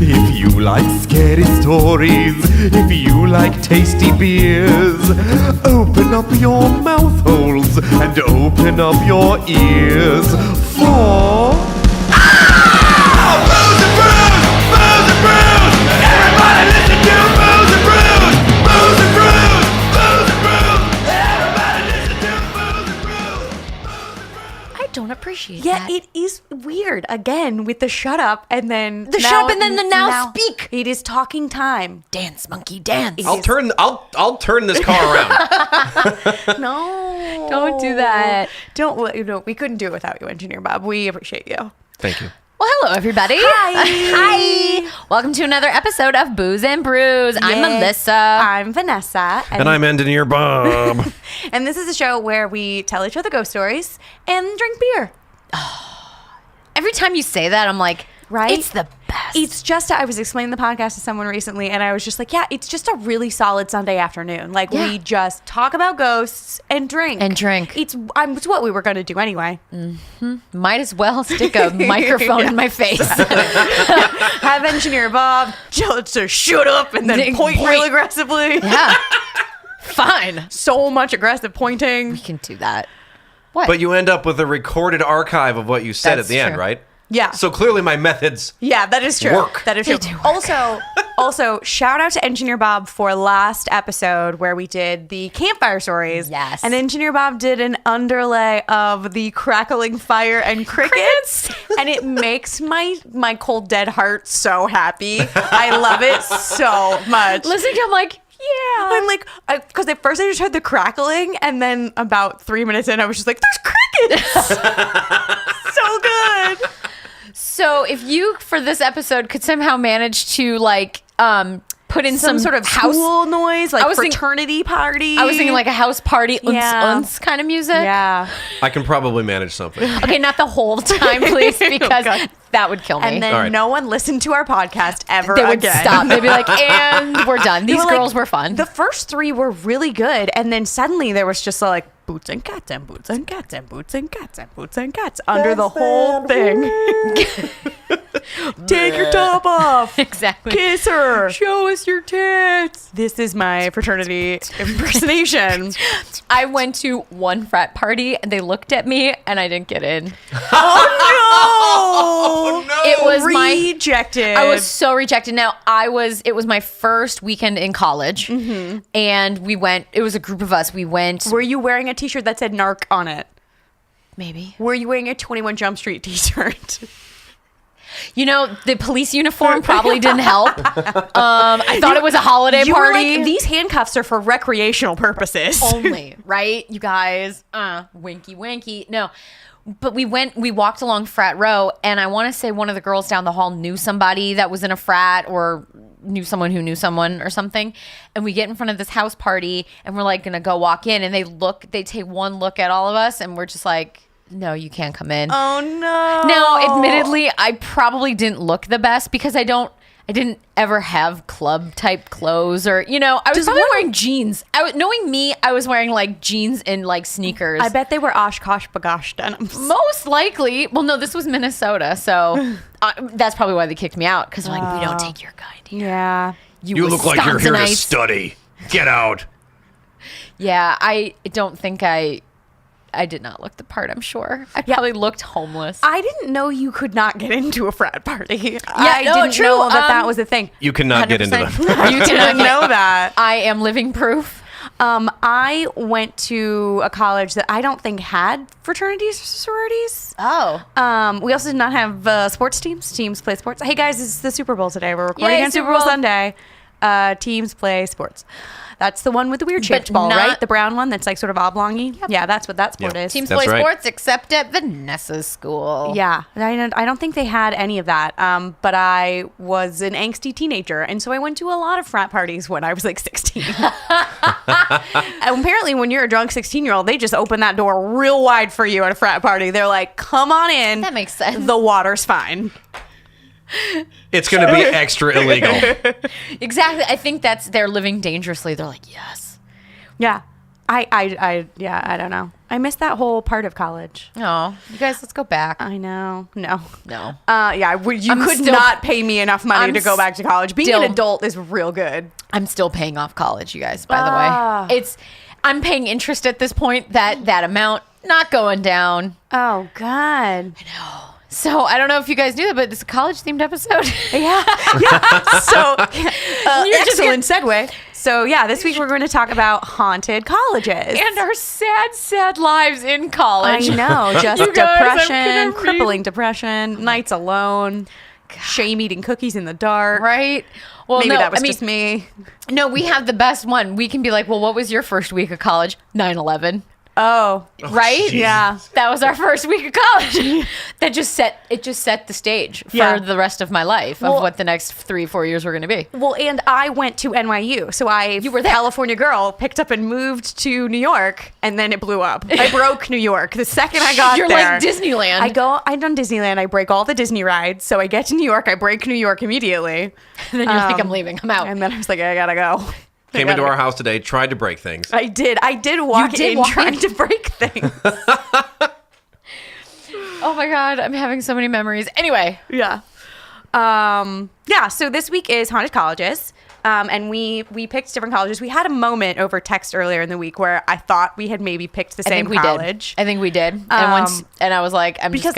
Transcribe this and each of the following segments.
If you like scary stories, if you like tasty beers, open up your mouth holes and open up your ears for... Booze and Brews! Booze and Brews! Everybody listen to Booze and Brews! Booze and Brews! Booze and Brews! Everybody listen to Booze and Brews! I don't appreciate Yeah, that. it is weird. Again, with the shut up and then The shut up and then the now speak. It is talking time. Dance, monkey, dance. I'll turn this car around. No. Don't do that. Don't. We couldn't do it without you, Engineer Bob. We appreciate you. Thank you. Well, hello, everybody. Hi. Hi. Welcome to another episode of Booze and Brews. I'm Yay. Melissa. I'm Vanessa. And I'm Engineer Bob. And this is a show where we tell each other ghost stories and drink beer. Every time you say that, I'm like, Right? it's the best. It's just, I was explaining the podcast to someone recently, and I was just like, yeah, it's just a really solid Sunday afternoon. Like, Yeah. we just talk about ghosts and drink. It's It's what we were going to do anyway. might as well stick a microphone in my face. Have Engineer Bob just to shut up and then point real aggressively. Yeah. Fine. So much aggressive pointing. We can do that. What? But you end up with a recorded archive of what you said That's at the end, true. right? Yeah. So clearly my methods Yeah, that is true. work. That is They true. do work. Also, shout out to Engineer Bob for last episode where we did the campfire stories. Yes. And Engineer Bob did an underlay of the crackling fire and crickets. And it makes my cold dead heart so happy. I love it so much. Listening to him like, yeah. I'm like, because at first I just heard the crackling, and then about 3 minutes in, I was just like, there's crickets. So good. So if you, for this episode, could somehow manage to like put in some Sort of house school noise, like I was thinking- fraternity party. I was thinking like a house party Yeah. kind of music. Yeah. I can probably manage something. Okay, not the whole time, please, because God. that would kill me. And then All right. no one listened to our podcast ever they would again. stop. They'd be like, and we're done. They These were like- girls were fun. The first three were really good, and then suddenly there was just like boots and cats and boots and cats and boots and cats and boots and cats under the whole thing. Take your top off. Exactly. Kiss her. Show us your tits. This is my fraternity impersonation. I went to one frat party and they looked at me and I didn't get in. Oh no! It was rejected. I was so rejected. Now it was my first weekend in college and we went, it was a group of us. We went. Were you wearing a t-shirt that said narc on it? Maybe. Were you wearing a 21 Jump Street t-shirt? You know, the police uniform probably didn't help. I thought it was a holiday You party. were like, these handcuffs are for recreational purposes. Only, right? You guys, winky, winky. No, but we walked along Frat Row, and I want to say one of the girls down the hall knew somebody that was in a frat or knew someone who knew someone or something. And we get in front of this house party, and we're like, gonna go walk in, and they take one look at all of us, and we're just like, no, you can't come in. Oh no. Now, admittedly, I probably didn't look the best because I didn't ever have club type clothes or, I was probably wearing jeans. Knowing me, I was wearing like jeans and like sneakers. I bet they were Oshkosh Bagosh denims. Most likely. Well, no, this was Minnesota. So that's probably why they kicked me out because they're like, we don't take your kind here. Yeah. You look like you're here to Wisconsinites." study. Get out. Yeah, I don't think I did not look the part, I'm sure. I probably looked homeless. I didn't know you could not get into a frat party. I no, didn't true. know that was a thing. You cannot get into 100%. them. You didn't know that. I am living proof. I went to a college that I don't think had fraternities or sororities. Oh. We also did not have sports teams. Teams play sports. Hey guys, it's the Super Bowl today. We're recording Yay, on Super Super Bowl Bowl. Sunday. Teams play sports. That's the one with the weird shaped ball, not- right? The brown one that's like sort of oblongy. Yeah, that's what that sport Yep. is. Teams That's play right. sports except at Vanessa's school. Yeah, I don't think they had any of that. But I was an angsty teenager, and so I went to a lot of frat parties when I was like 16. And apparently, when you're a drunk 16-year-old, they just open that door real wide for you at a frat party. They're like, "Come on in. That makes sense. The water's fine." It's going to be extra illegal. Exactly. I think they're living dangerously. They're like, yes. Yeah. Yeah, I don't know. I missed that whole part of college. Oh, you guys, let's go back. I know. No. No. Yeah, you I'm could still- not pay me enough money I'm to go back to college. Being still- an adult is real good. I'm still paying off college, you guys, by the way. I'm paying interest at this point, that amount not going down. Oh, God. So I don't know if you guys knew that, but it's a college-themed episode. Yeah. So, You're just excellent segue. So, yeah, this week we're going to talk about haunted colleges. And our sad, sad lives in college. I know. Just You guys, I'm depression, gonna read- crippling depression, nights alone, shame eating cookies in the dark. Right? Well, Maybe no, that was I mean, just me. No, we have the best one. We can be like, well, what was your first week of college? 9/11. Oh, Right? yeah. That was our first week of college. That just set the stage for Yeah. the rest of my life of Well- what the next 3-4 years were going to be. Well, and I went to NYU, so you were the California girl, picked up and moved to New York, and then it blew up. I broke New York the second I got You're there. like Disneyland. I've done Disneyland. I break all the Disney rides, so I get to New York. I break New York immediately, And then you're like, I'm leaving. I'm out. and then I was like, I gotta go. Came into our house today, tried to break things. I did walk did in walk trying in? to break things. Oh my God, I'm having so many memories. Anyway. Yeah. Yeah, so this week is haunted colleges. And we picked different colleges. We had a moment over text earlier in the week where I thought we had maybe picked the same college. I think we did. And I was like, I'm just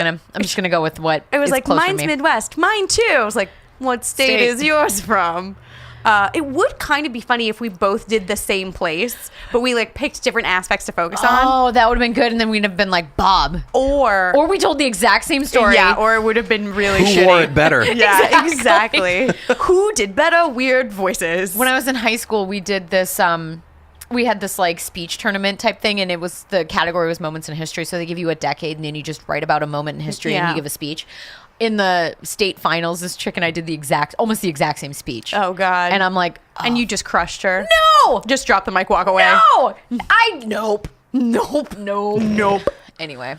gonna go with what It was is like, close to mine's me. Midwest. Mine too. I was like, what state is yours from? It would kind of be funny if we both did the same place, but we like picked different aspects to focus on. Oh, that would have been good. And then we'd have been like Bob. Or we told the exact same story. Yeah, or it would have been really Who shitty. wore it better? Yeah, exactly. Who did better weird voices? When I was in high school, we did this. We had this like speech tournament type thing, and it was the category was moments in history. So they give you a decade, and then you just write about a moment in history, and Yeah. you give a speech. In the state finals, this chick and I did almost the exact same speech. Oh God. And I'm like, And you just crushed her. no, Just drop the mic, walk away. no, nope. Anyway,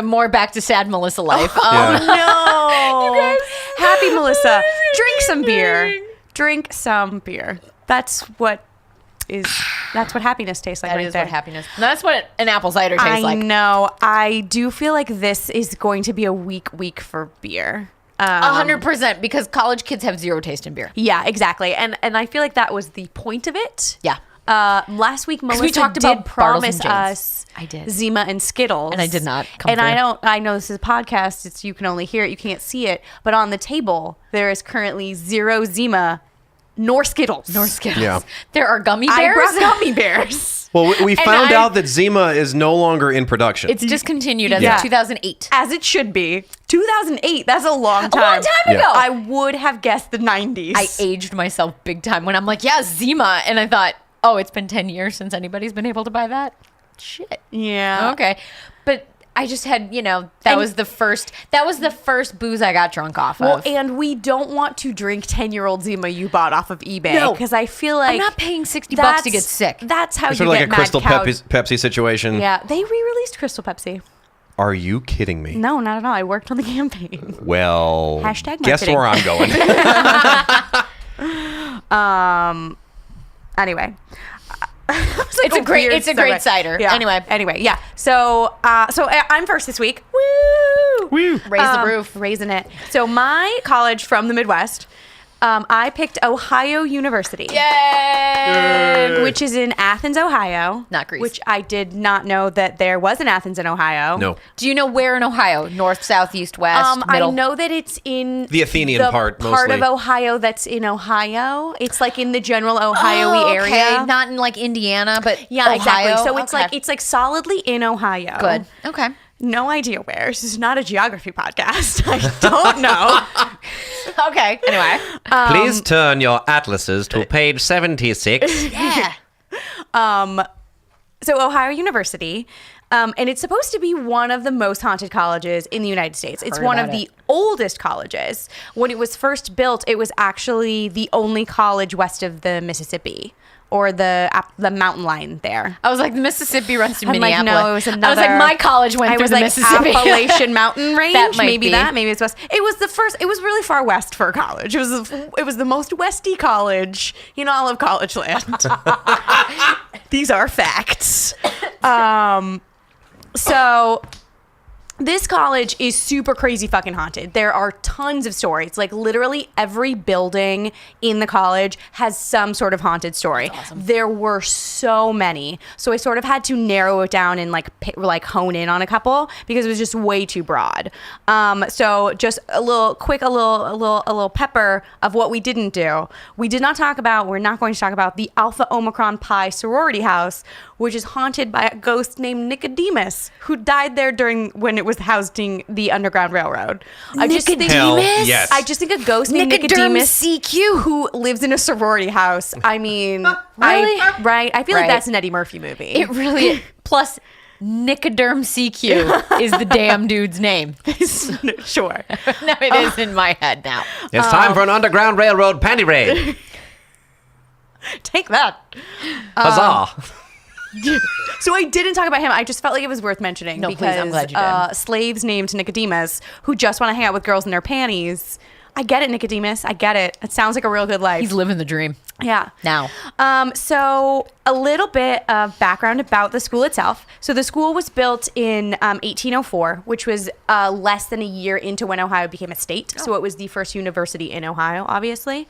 more back to sad Melissa life. Oh no. guys- Happy Melissa. Drink some beer. Drink some beer. That's what happiness tastes like That right is there. what happiness. That's what an apple cider tastes I like. know. I do feel like this is going to be a weak week for beer. 100% because college kids have zero taste in beer. Yeah, exactly. And I feel like that was the point of it. Yeah. Last week, Melissa we talked did about Bartles promise and Janes. us I did. Zima and Skittles. And I did not come And through. I know this is a podcast. It's you can only hear it. You can't see it. But on the table, there is currently 0 Zima nor Skittles. Yeah. There are gummy I bears. brought gummy bears. Well, we And found I- out that Zima is no longer in production. It's discontinued as Yeah. of 2008. As it should be. 2008. That's a long time. A long time ago. I would have guessed the 90s. I aged myself big time when I'm like, yeah, Zima. And I thought, oh, it's been 10 years since anybody's been able to buy that. Shit. Yeah. Okay. But I just had, that was the first booze I got drunk off Well, of. and we don't want to drink 10-year-old Zima you bought off of eBay. No. Because I feel like I'm not paying $60 to get sick. That's how It's you sort of get like a mad Crystal cow. Pepsi situation. Yeah, they re-released Crystal Pepsi. Are you kidding me? No, not at all. I worked on the campaign. Well, Hashtag guess marketing. where I'm going. Anyway. It's a great cider. Yeah. Anyway, yeah. So I'm first this week. Woo! raise the roof. Raising it. So my college from the Midwest, I picked Ohio University. Yay! Which is in Athens, Ohio. Not Greece. Which I did not know that there was an Athens in Ohio. No. Do you know where in Ohio? North, south, east, west, middle? I know that it's in The Athenian part, part of mostly. Ohio that's in Ohio. It's like in the general Ohio-y area. Okay. Not in like Indiana, but Yeah, Ohio. exactly. So it's Okay. like it's like solidly in Ohio. good. Okay. No idea where. This is not a geography podcast. I don't know. Okay. Anyway. Please turn your atlases to page 76. Yeah. So Ohio University, and it's supposed to be one of the most haunted colleges in the United States. It's Heard one of about the it. oldest colleges. When it was first built, it was actually the only college west of the Mississippi or the mountain line there. I was like, the Mississippi runs through I'm like, Minneapolis. no, it was I was another. like, my college went I through was the like Mississippi. Appalachian Mountain Range. That might maybe be. that. Maybe it's west. It was the first. It was really far west for a college. It was the most westy college in all of college land. These are facts. So this college is super crazy fucking haunted. There are tons of stories. Like literally every building in the college has some sort of haunted story. Awesome. There were so many. So I sort of had to narrow it down and like hone in on a couple because it was just way too broad. So just a little pepper of what we didn't do. We're not going to talk about the Alpha Omicron Pi sorority house, which is haunted by a ghost named Nicodemus, who died there when it was housing the Underground Railroad. I just think a ghost named Nicodemus CQ who lives in a sorority house. I mean, really? I feel like that's an Eddie Murphy movie. It really is. Plus, Nicoderm CQ is the damn dude's name. Sure. No, it is in my head now. It's time for an Underground Railroad panty raid. Take that. Huzzah. So I didn't talk about him. I just felt like it was worth mentioning because please, I'm glad you did. Slaves named Nicodemus who just want to hang out with girls in their panties. I get it, Nicodemus. I get it. It sounds like a real good life. He's living the dream. Yeah. Now. So a little bit of background about the school itself. So the school was built in 1804, which was less than a year into when Ohio became a state. Oh. So it was the first university in Ohio, obviously.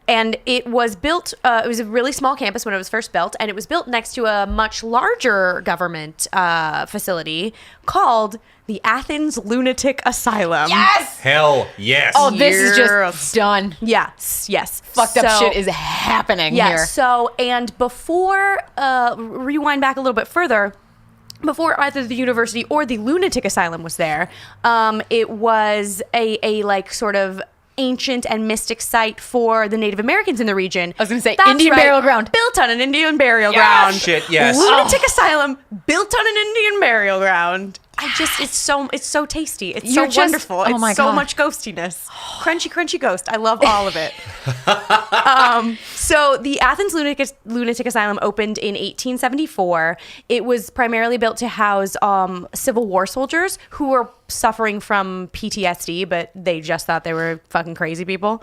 And it was built, it was a really small campus when it was first built, and it was built next to a much larger government facility called the Athens Lunatic Asylum. Yes! Hell yes. Oh, this is just done. Yes. Fucked up shit is happening here. So, and before, rewind back a little bit further, before either the university or the lunatic asylum was there, it was a like sort of ancient and mystic site for the Native Americans in the region. I was going to say Indian burial ground. Built on an Indian burial ground. Shit, yes. Lunatic asylum built on an Indian burial ground. It's so tasty. It's so wonderful. Oh my it's so God. much ghostiness. Crunchy ghost. I love all of it. So the Athens Lunatic Asylum opened in 1874. It was primarily built to house Civil War soldiers who were suffering from PTSD, but they just thought they were fucking crazy people.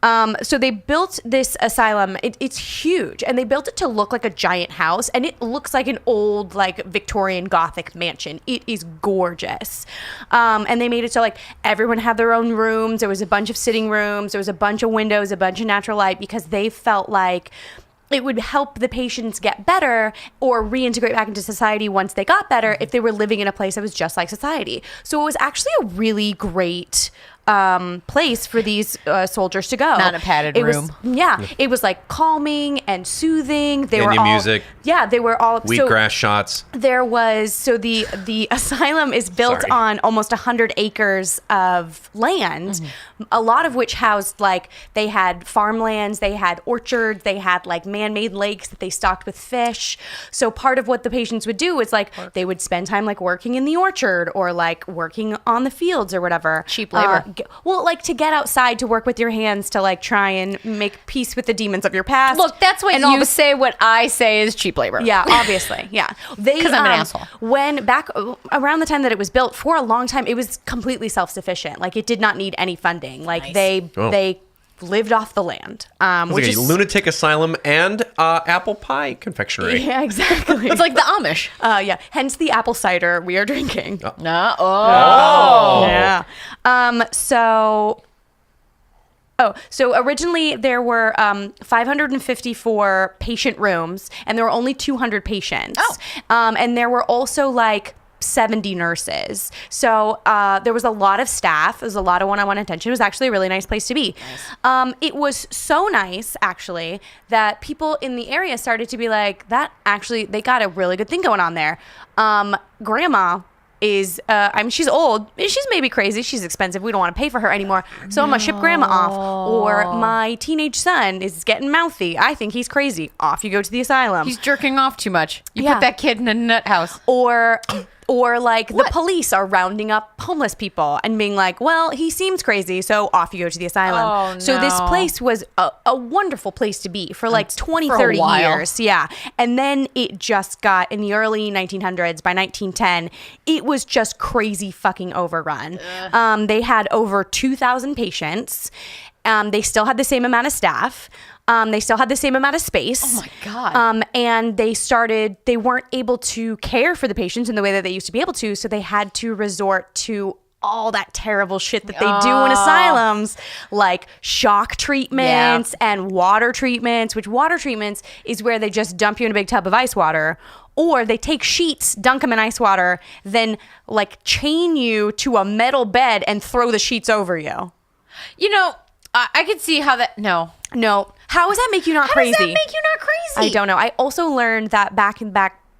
So they built this asylum. It's huge, and they built it to look like a giant house, and it looks like an old like Victorian Gothic mansion. It is gorgeous. And they made it so like everyone had their own rooms. There was a bunch of sitting rooms. There was a bunch of windows, a bunch of natural light, because they felt like it would help the patients get better or reintegrate back into society once they got better if they were living in a place that was just like society. So it was actually a really great place for these soldiers to go. Not a padded room. It was like calming and soothing. They Indian were all music. Yeah, they were all wheatgrass shots. There was the asylum is built on almost 100 acres of land, a lot of which housed like they had farmlands, they had orchards, they had like man-made lakes that they stocked with fish. So part of what the patients would do is like they would spend time like working in the orchard or like working on the fields or whatever. Cheap labor. Like to get outside to work with your hands to like try and make peace with the demons of your past. Look, that's what you say. What I say is cheap labor. Yeah, obviously. Yeah. Because I'm an asshole. When back around the time that it was built, for a long time, it was completely self-sufficient. Like it did not need any funding. Like they lived off the land. Which is lunatic asylum and apple pie confectionery. Yeah, exactly. It's like the Amish. Yeah. Hence the apple cider we are drinking. No. Oh. Yeah. So originally there were 554 patient rooms, and there were only 200 patients. And there were also like 70 nurses. So there was a lot of staff. There was a lot of one-on-one attention. It was actually a really nice place to be. Nice. It was so nice, actually, that people in the area started to be like, they got a really good thing going on there. Grandma is, she's old. She's maybe crazy. She's expensive. We don't want to pay for her anymore. So I'm going to ship grandma off. Or my teenage son is getting mouthy. I think he's crazy. Off you go to the asylum. He's jerking off too much. You put that kid in a nut house. Or like the police are rounding up homeless people and being like, well, he seems crazy, so off you go to the asylum. Oh, no. So this place was a wonderful place to be for like 20, 30 years. Yeah. And then it just got, in the early 1900s, by 1910, it was just crazy fucking overrun. They had over 2,000 patients. They still had the same amount of staff. They still had the same amount of space. Oh my God. And they weren't able to care for the patients in the way that they used to be able to. So they had to resort to all that terrible shit that they do in asylums, like shock treatments and water treatments, which water treatments is where they just dump you in a big tub of ice water. Or they take sheets, dunk them in ice water, then like chain you to a metal bed and throw the sheets over you. You know, I could see how that. No. How does that make you not crazy? How does that make you not crazy? I don't know. I also learned that back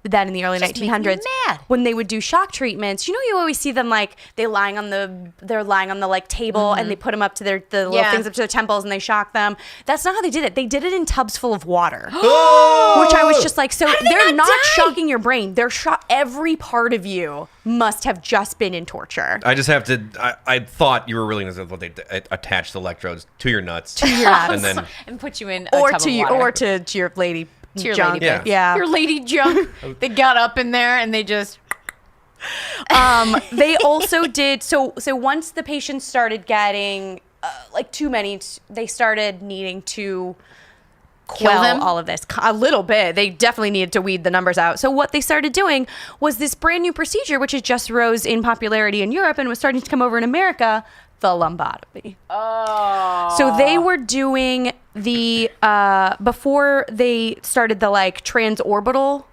then in the early Just 1900s, make me mad. when they would do shock treatments, you always see them like they're lying on the like table and they put them up to the little things up to their temples and they shock them. That's not how they did it. They did it in tubs full of water, which I was just like, so they're not shocking your brain. They're every part of you must have just been in torture. I just have to. I thought you were really going to what they attach the electrodes to your nuts, and then and put you in a or tub to of you water. or to your lady. To your junk. lady Yeah. Your lady junk. They got up in there and they just. They also did so once the patients started getting like too many, they started needing to quell them? all of this a little bit. They definitely needed to weed the numbers out. So what they started doing was this brand new procedure, which had just rose in popularity in Europe and was starting to come over in America, the lumbotomy. So they were doing the before they started the like transorbital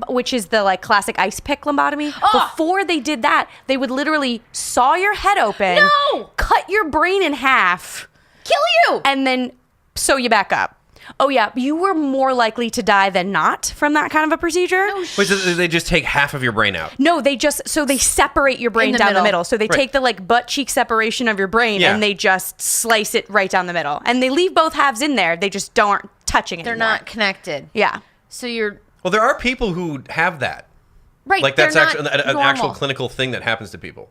which is the like classic ice pick lumbotomy. Before they did that, they would literally saw your head open, cut your brain in half, Kill you! and then sew you back up. Oh yeah, you were more likely to die than not from that kind of a procedure. wait, so they just take half of your brain out. No, they separate your brain In the down middle. the middle. So they take the like butt cheek separation of your brain and they just slice it right down the middle. And they leave both halves in there. They just aren't touching it. They're anymore. not connected. Yeah. So you're. Well, there are people who have that. Right. Like that's they're actually not an actual normal. clinical thing that happens to people.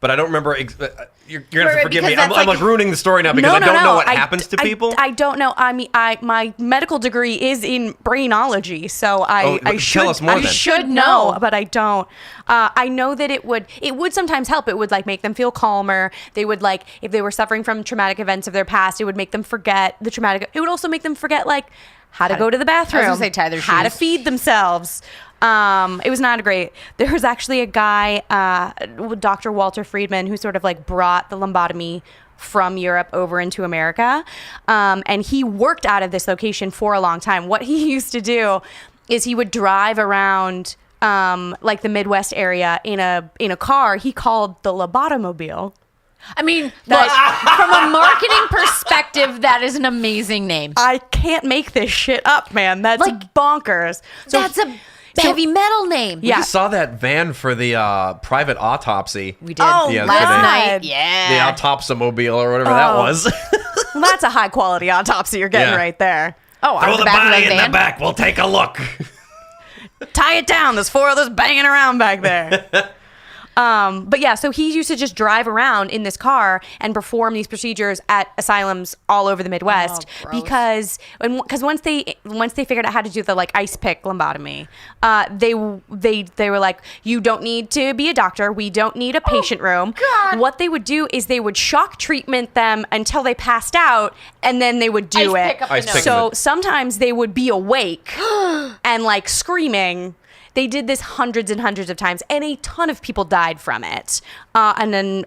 But I don't remember. You're gonna have to Right, forgive me. because I'm that's like ruining the story now because I don't know what happens to people. I don't know. I mean, my medical degree is in brainology, so I but should tell us more I then. should know, but I don't. I know that it would sometimes help. It would like make them feel calmer. They would like if they were suffering from traumatic events of their past, it would make them forget the traumatic. It would also make them forget like how to go to the bathroom. I was gonna say tie their how to shoes. feed themselves. It was not great. There was actually a guy, Dr. Walter Friedman, who sort of like brought the lumbotomy from Europe over into America. And he worked out of this location for a long time. What he used to do is he would drive around like the Midwest area in a car he called the lobotomobile. I mean, look, from a marketing perspective, that is an amazing name. I can't make this shit up, man. That's Like, bonkers. So That's a heavy metal name. Yeah. We saw that van for the private autopsy. We did. Oh, Yeah, last today. night. The Yeah. autopsomobile or whatever that was. Well, that's a high quality autopsy you're getting Yeah. right there. Oh, Throw on the the back of body the in the van. back. We'll take a look. Tie it down. There's 4 others banging around back there. But yeah, so he used to just drive around in this car and perform these procedures at asylums all over the Midwest Oh, gross. because once they figured out how to do the like ice pick lumbotomy, they were like, you don't need to be a doctor. We don't need a patient room. God. What they would do is they would shock treatment them until they passed out, and then they would do Ice it. pick up the Ice nose. pick So the- sometimes they would be awake and like screaming. They did this hundreds and hundreds of times, and a ton of people died from it. And then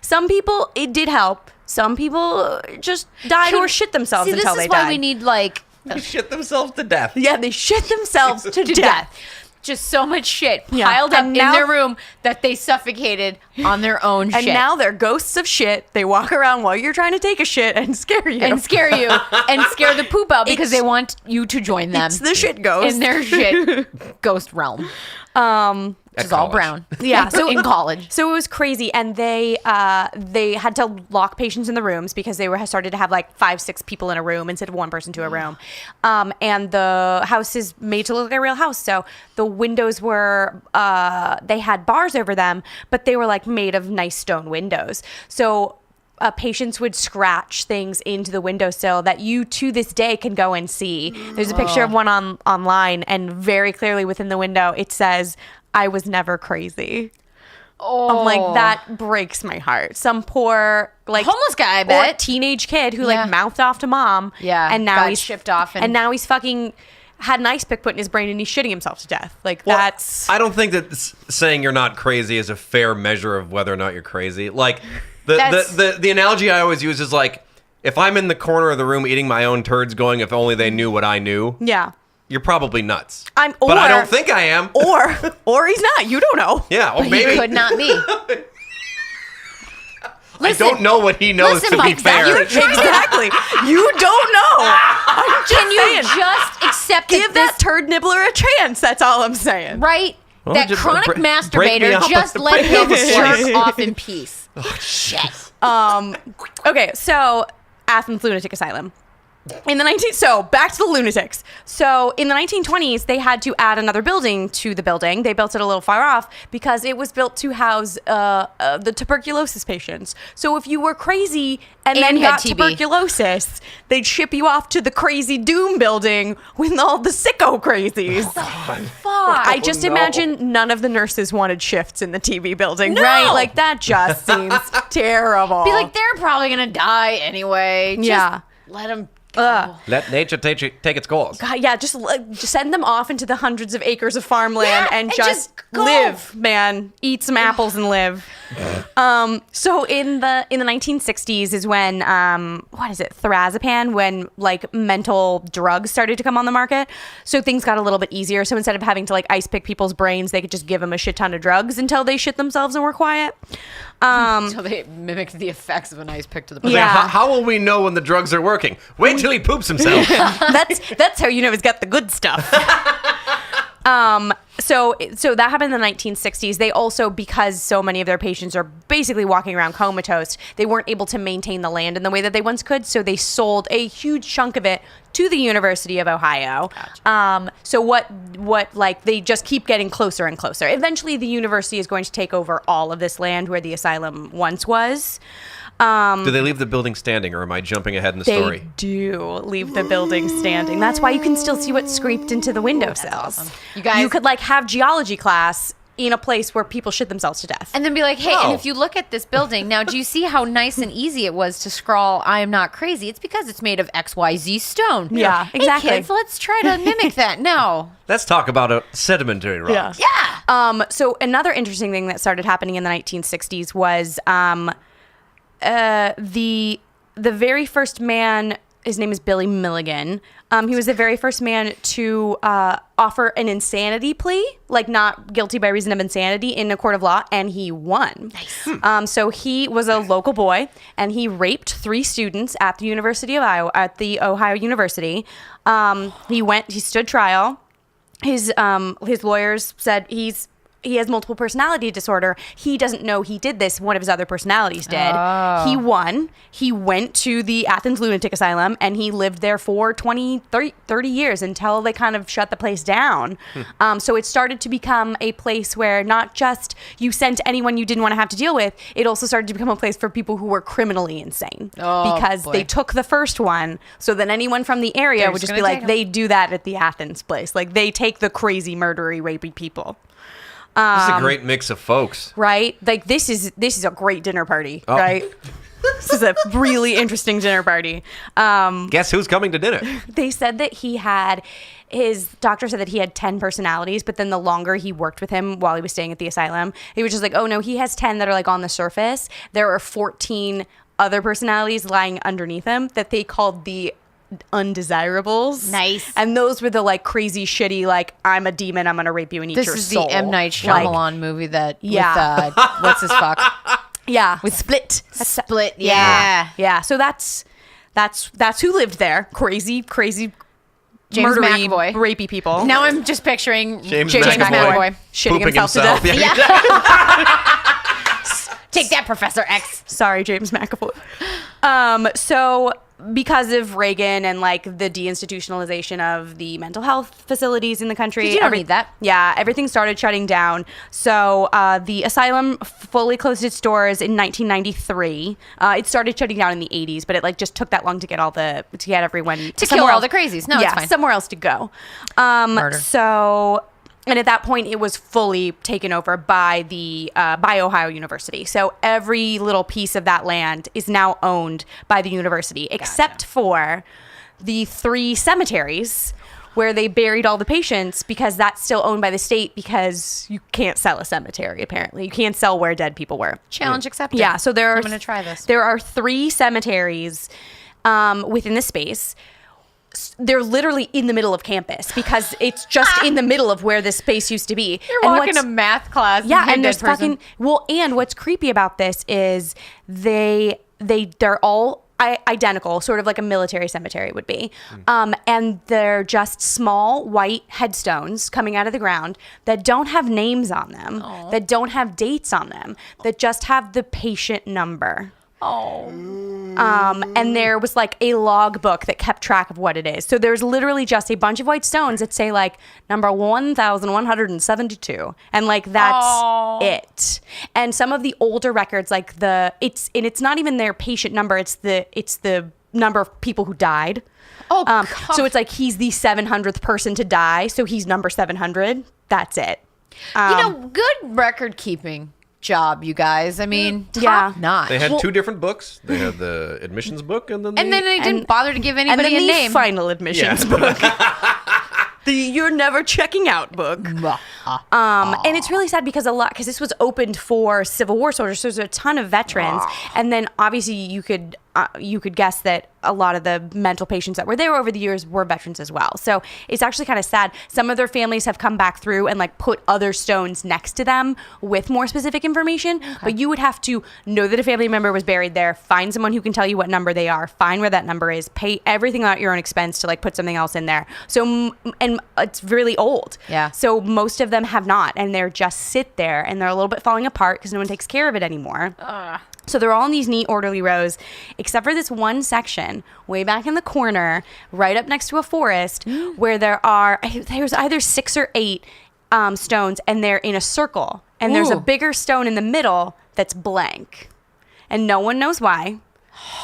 some people, it did help. Some people just died or shit themselves See, until this they is why died. we need like They shit themselves to death. Yeah, they shit themselves to death. just so much shit Yeah. piled up And in now- their room that they suffocated on their own And shit. now they're ghosts of shit. They walk around while you're trying to take a shit and scare you. and scare you and scare the poop out because It's- they want you to join them It's the shit ghost. in their shit ghost realm. Which is all college. brown. Yeah, so in college. So it was crazy, and they had to lock patients in the rooms because they started to have like 5-6 people in a room instead of one person to a room. And the house is made to look like a real house, so the windows were they had bars over them, but they were like made of nice stone windows. So patients would scratch things into the windowsill that you to this day can go and see. There's a picture of one online, and very clearly within the window it says, "I was never crazy." I'm like, that breaks my heart. Some poor homeless guy, I or bet. teenage kid who mouthed off to mom. Yeah, and now got he's shipped off and now he's fucking had an ice pick put in his brain and he's shitting himself to death. Like, Well, that's... I don't think that saying you're not crazy is a fair measure of whether or not you're crazy. Like, the analogy I always use is like, if I'm in the corner of the room eating my own turds going, if only they knew what I knew. Yeah. You're probably nuts. But I don't think I am. Or he's not. You don't know. Yeah, well, But maybe. he could not be. I don't know what he knows, to Mike, be fair. Exactly. You don't know. I'm just Can you saying. just accept Give that turd nibbler a chance? That's all I'm saying. right? Well, That just chronic break me masturbator, up. just let Break me him up a slice. jerk off in peace. Shit. Okay, so Athens Lunatic Asylum. So back to the lunatics. So in the 1920s, they had to add another building to the building. They built it a little far off because it was built to house the tuberculosis patients. So if you were crazy and then had got TB. tuberculosis, they'd ship you off to the crazy doom building with all the sicko crazies. Fuck. I just imagine none of the nurses wanted shifts in the TB building, right? Like, that just seems terrible. Be like, they're probably gonna die anyway. Just Yeah. let them go. Let nature take its course. God, yeah, just send them off into the hundreds of acres of farmland and and just just go. live, man. Eat some apples and live. So in the 1960s is when thirazepam, when like mental drugs started to come on the market. So things got a little bit easier. So instead of having to like ice pick people's brains, they could just give them a shit ton of drugs until they shit themselves and were quiet. So they mimicked the effects of an ice pick to the brain. Yeah. How will we know when the drugs are working? Wait till he poops himself. That's how you know he's got the good stuff. So that happened in the 1960s. They also, because so many of their patients are basically walking around comatose, they weren't able to maintain the land in the way that they once could. So they sold a huge chunk of it to the University of Ohio. Gotcha. So they just keep getting closer and closer. Eventually, the university is going to take over all of this land where the asylum once was. Do they leave the building standing, or am I jumping ahead in the story? They do leave the building standing. That's why you can still see what's scraped into the windowsills. awesome. You guys- you could like have geology class in a place where people shit themselves to death. And then be like, hey, Oh. and if you look at this building, now do you see how nice and easy it was to scrawl, I am not crazy? It's because it's made of XYZ stone. Yeah, exactly. Hey, kids, let's try to mimic that. No. Let's talk about a sedimentary rock. Yeah. So another interesting thing that started happening in the 1960s was the very first man. His name is Billy Milligan. He was the very first man to offer an insanity plea, like not guilty by reason of insanity, in a court of law, and he won. Nice. So he was a local boy, and he raped 3 students at the University of Iowa, at the Ohio University. He stood trial. His lawyers said he has multiple personality disorder. He doesn't know he did this. One of his other personalities did. Oh. He won. He went to the Athens Lunatic Asylum, and he lived there for 30 years until they kind of shut the place down. So it started to become a place where not just you sent anyone you didn't want to have to deal with, it also started to become a place for people who were criminally insane. Oh, because boy. they took the first one, so then anyone from the area They're would just just be gonna like, take 'em. they do that at the Athens place. Like, they take the crazy, murdery, rapey people. This is a great mix of folks. Right? Like, this is a great dinner party, right? This is a really interesting dinner party. Guess who's coming to dinner? They said that his doctor said that he had 10 personalities, but then the longer he worked with him while he was staying at the asylum, he was just like, oh no, he has 10 that are like on the surface. There are 14 other personalities lying underneath him that they called the undesirables. Nice. And those were the like crazy shitty, like, I'm a demon, I'm gonna rape you and eat This your is soul. the M. Night Like, Shyamalan movie that, Yeah. with, what's his fuck? yeah. With Split. Split, Yeah. yeah. Yeah. So that's who lived there. Crazy James murdery, McAvoy. rapey people. Now I'm just picturing James McAvoy. shitting Pooping himself to death. Yeah. Take that, Professor X. Sorry, James McAvoy. So because of Reagan and like the deinstitutionalization of the mental health facilities in the country, You don't need that. Yeah, everything started shutting down. So the asylum fully closed its doors in 1993. It started shutting down in the 80s, but it like just took that long to get everyone To kill all the crazies. No, yeah, it's fine. somewhere else to go. Murder. So And at that point, it was fully taken over by by Ohio University. So every little piece of that land is now owned by the university, except for the 3 cemeteries where they buried all the patients, because that's still owned by the state, because you can't sell a cemetery, apparently. You can't sell where dead people were. Challenge accepted. Yeah, so I'm going to try this. There are 3 cemeteries within the space. They're literally in the middle of campus, because it's just in the middle of where this space used to be. You're walking a math class. Yeah, and there's fucking... Well, and what's creepy about this is they're all identical, sort of like a military cemetery would be. And they're just small white headstones coming out of the ground that don't have names on them, that don't have dates on them, that just have the patient number. And there was like a log book that kept track of what it is. So there's literally just a bunch of white stones that say like number 1172, and like that's it. And some of the older records, like it's not even their patient number, it's the number of people who died. So it's like he's the 700th person to die, so he's number 700. That's it. Good record keeping job, you guys. I mean, top notch. They had 2 different books. They had the admissions book, and then they didn't bother to give anybody a name. Final admissions book. The You're Never Checking Out book. And it's really sad because this was opened for Civil War soldiers, so there's a ton of veterans. And then obviously you could guess that a lot of the mental patients that were there over the years were veterans as well. So it's actually kind of sad. Some of their families have come back through and like put other stones next to them with more specific information. But you would have to know that a family member was buried there, find someone who can tell you what number they are, find where that number is, pay everything at your own expense to like put something else in there. So, and it's really old. Yeah. So most of them have not, and they're just sit there, and they're a little bit falling apart because no one takes care of it anymore. So they're all in these neat, orderly rows, except for this one section way back in the corner, right up next to a forest, where there's either 6 or 8 stones, and they're in a circle. And there's a bigger stone in the middle that's blank. And no one knows why.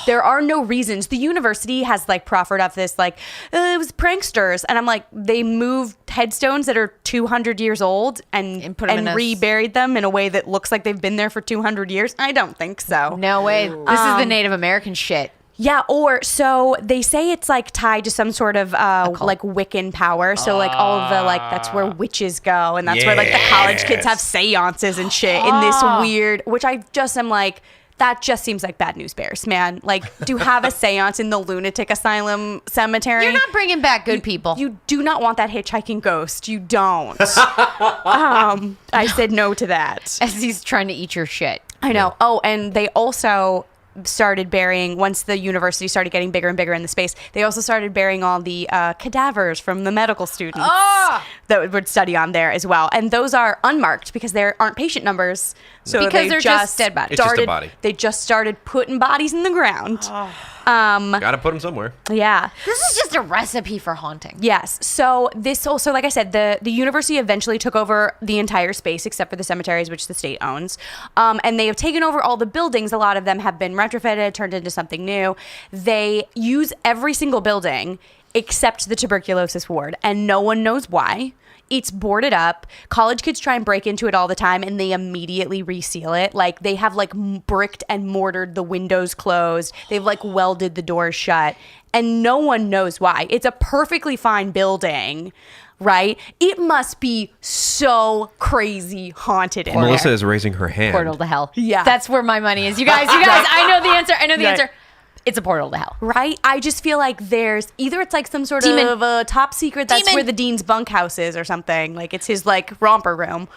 There are no reasons. The university has like proffered up this like, it was pranksters. And I'm like, they moved headstones that are 200 years old and reburied them in a way that looks like they've been there for 200 years. I don't think so. No way. This is the Native American shit. Yeah, or so they say it's like tied to some sort of like Wiccan power. So like all of the like that's where witches go, and that's where like the college kids have seances and shit in this weird, which I just am like, that just seems like bad news bears, man. Like, to have a seance in the Lunatic Asylum cemetery. You're not bringing back good people. You do not want that hitchhiking ghost. You don't. I said no to that. As he's trying to eat your shit. I know. Oh, and they also started burying, once the university started getting bigger and bigger in the space, they also started burying all the cadavers from the medical students that would study on there as well. And those are unmarked because there aren't patient numbers. So because they're just dead bodies. It's just a body. They just started putting bodies in the ground. Gotta put them somewhere. Yeah. This is just a recipe for haunting. Yes. So this also, like I said, the university eventually took over the entire space except for the cemeteries, which the state owns. And they have taken over all the buildings. A lot of them have been retrofitted, turned into something new. They use every single building except the tuberculosis ward, and no one knows why. It's boarded up. College kids try and break into it all the time, and they immediately reseal it. Like, they have like bricked and mortared the windows closed. They've like welded the doors shut, and no one knows why. It's a perfectly fine building, right? It must be so crazy haunted in there. Melissa is raising her hand. Portal to hell. Yeah. That's where my money is. You guys, I know the answer. Answer. It's a portal to hell. Right? I just feel like there's either it's like some sort Demon. of a top secret that's Demon. where the dean's bunkhouse is or something. Like it's his like romper room.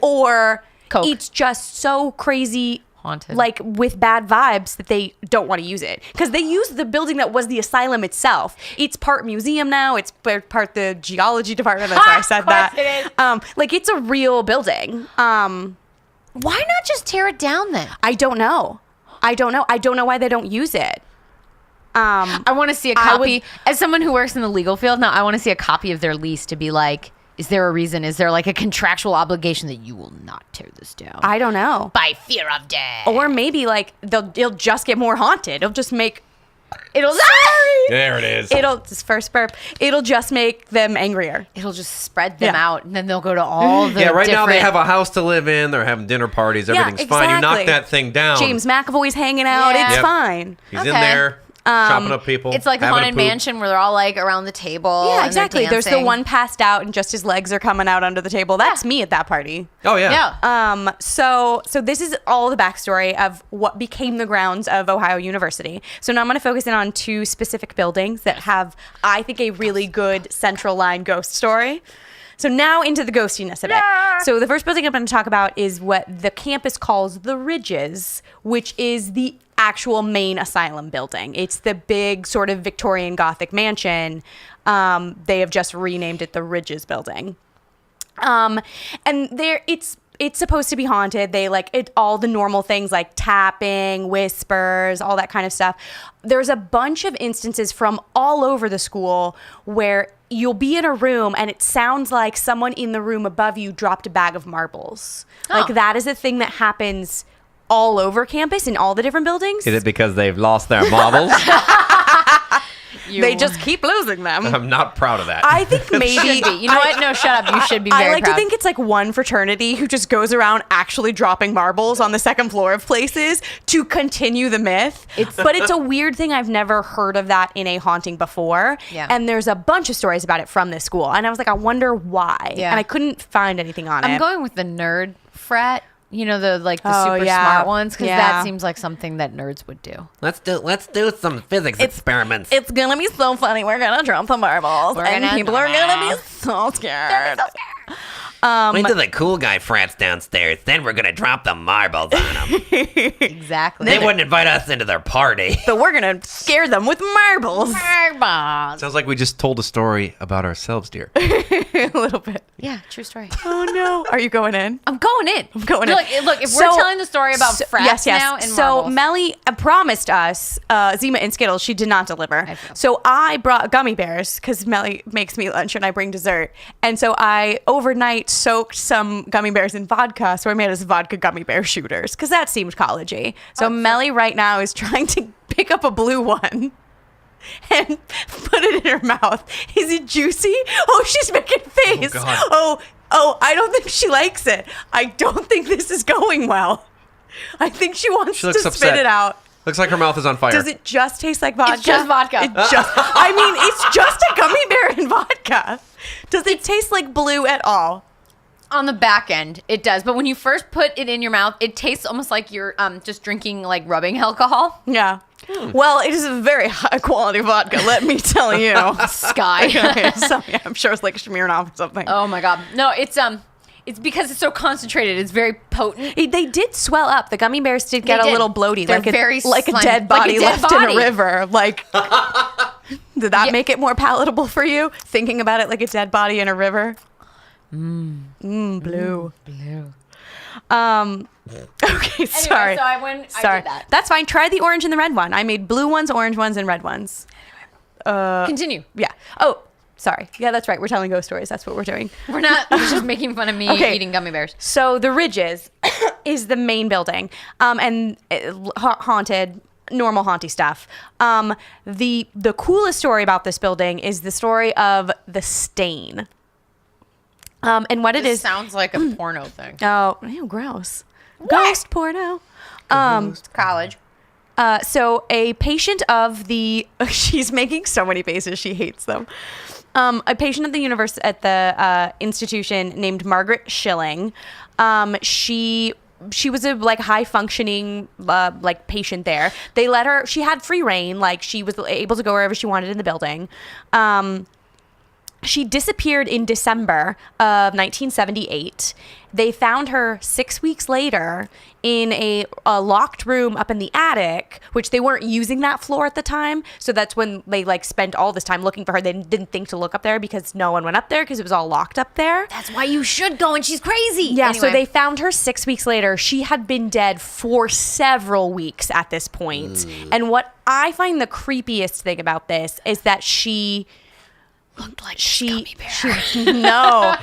Or Coke. It's just so crazy Haunted. like with bad vibes that they don't want to use it. Because they use the building that was the asylum itself. It's part museum now. It's part the geology department. That's why I said that. It is. Like it's a real building. Why not just tear it down then? I don't know. I don't know why they don't use it. I want to see a copy. As someone who works in the legal field now, I want to see a copy of their lease to be like, is there a reason? Is there like a contractual obligation that you will not tear this down? I don't know. By fear of death. Or maybe like it'll just get more haunted. It'll just make It'll There it is. This first burp. It'll just make them angrier. It'll just spread them out, and then they'll go to all the right now they different- have a house to live in. They're having dinner parties. Everything's fine. You knock that thing down. James McAvoy's hanging out. Yeah. It's Yep. fine. He's in there chopping up people. It's like a having haunted poop. mansion where they're all like around the table. Yeah, and exactly. they're There's the dancing. one passed out and just his legs are coming out under the table. That's me at that party. Oh yeah. Yeah. So this is all the backstory of what became the grounds of Ohio University. So now I'm going to focus in on two specific buildings that have, I think, a really good central line ghost story. So now into the ghostiness of it. So the first building I'm going to talk about is what the campus calls the Ridges, which is the actual main asylum building. It's the big sort of Victorian Gothic mansion. They have just renamed it the Ridges building. And it's supposed to be haunted. They all the normal things like tapping, whispers, all that kind of stuff. There's a bunch of instances from all over the school where you'll be in a room and it sounds like someone in the room above you dropped a bag of marbles. Like that is a thing that happens all over campus in all the different buildings. Is it because they've lost their marbles? They just keep losing them. I'm not proud of that. I think maybe Should be. You know what? No, shut up. You should be very I like proud. to think it's like one fraternity who just goes around actually dropping marbles on the second floor of places to continue the myth. But it's a weird thing. I've never heard of that in a haunting before. Yeah. And there's a bunch of stories about it from this school. And I was like, I wonder why. Yeah. And I couldn't find anything on it. I'm going with the nerd frat. You know, the Oh, super yeah. smart ones, because Yeah. that seems like something that nerds would do. Let's do some physics experiments. It's gonna be so funny. We're gonna drop the marbles, and gonna people are gonna be so scared. Wait till the cool guy frats downstairs. Then we're gonna drop the marbles on them. Exactly. They wouldn't invite us into their party. So we're gonna scare them with marbles. Sounds like we just told a story about ourselves, dear. A little bit. Yeah, true story. Oh no! Are you going in? I'm going in. I'm going in. Look, if we're So- telling the story about frats now and so marbles. Melly promised us Zima and Skittles. She did not deliver. I feel. So I brought gummy bears because Melly makes me lunch and I bring dessert. And so I overnight soaked some gummy bears in vodka. So I made us vodka gummy bear shooters because that seemed collegey. So Melly right now is trying to pick up a blue one and put it in her mouth. Is it juicy? Oh, she's making a face. God. Oh, I don't think she likes it. I don't think this is going well. I think she wants She to looks spit upset. it out. Looks like her mouth is on fire. Does it just taste like vodka? It's just vodka. It's just a gummy bear and vodka. Does it taste like blue at all? on the back end, it does. But when you first put it in your mouth, it tastes almost like you're just drinking like rubbing alcohol. Yeah. Well, it is a very high quality vodka, let me tell you. Sky. So, yeah, I'm sure it's like Smirnoff or something. Oh my god. No, it's because it's so concentrated. It's very potent. They did swell up. The gummy bears did get They a did. little bloaty, They're like very like a slimy. dead Like a body dead left in body. a river. Like, did that make it more palatable for you? Thinking about it like a dead body in a river. Blue. Okay, sorry. Anyway, so I Sorry. did that. That's fine. Try the orange and the red one. I made blue ones, orange ones, and red ones. Continue. Yeah. Oh, sorry. Yeah, that's right. We're telling ghost stories. That's what we're doing. We're just making fun of me Okay. eating gummy bears. So the Ridges is the main building, and haunted, normal haunty stuff. The coolest story about this building is the story of the stain. And what it This is. sounds like a porno thing. Oh, ew, gross. Ghost porno. College. So a patient of the she's making so many faces, she hates them. A patient at the institution named Margaret Schilling. She was a like high functioning like patient there. They let her. She had free reign. Like she was able to go wherever she wanted in the building. She disappeared in December of 1978. They found her 6 weeks later in a locked room up in the attic, which they weren't using that floor at the time. So that's when they like spent all this time looking for her. They didn't think to look up there because no one went up there because it was all locked up there. That's why you should go, and she's crazy. Yeah, so Anyway. they found her 6 weeks later. She had been dead for several weeks at this point. And what I find the creepiest thing about this is that she looked like she no.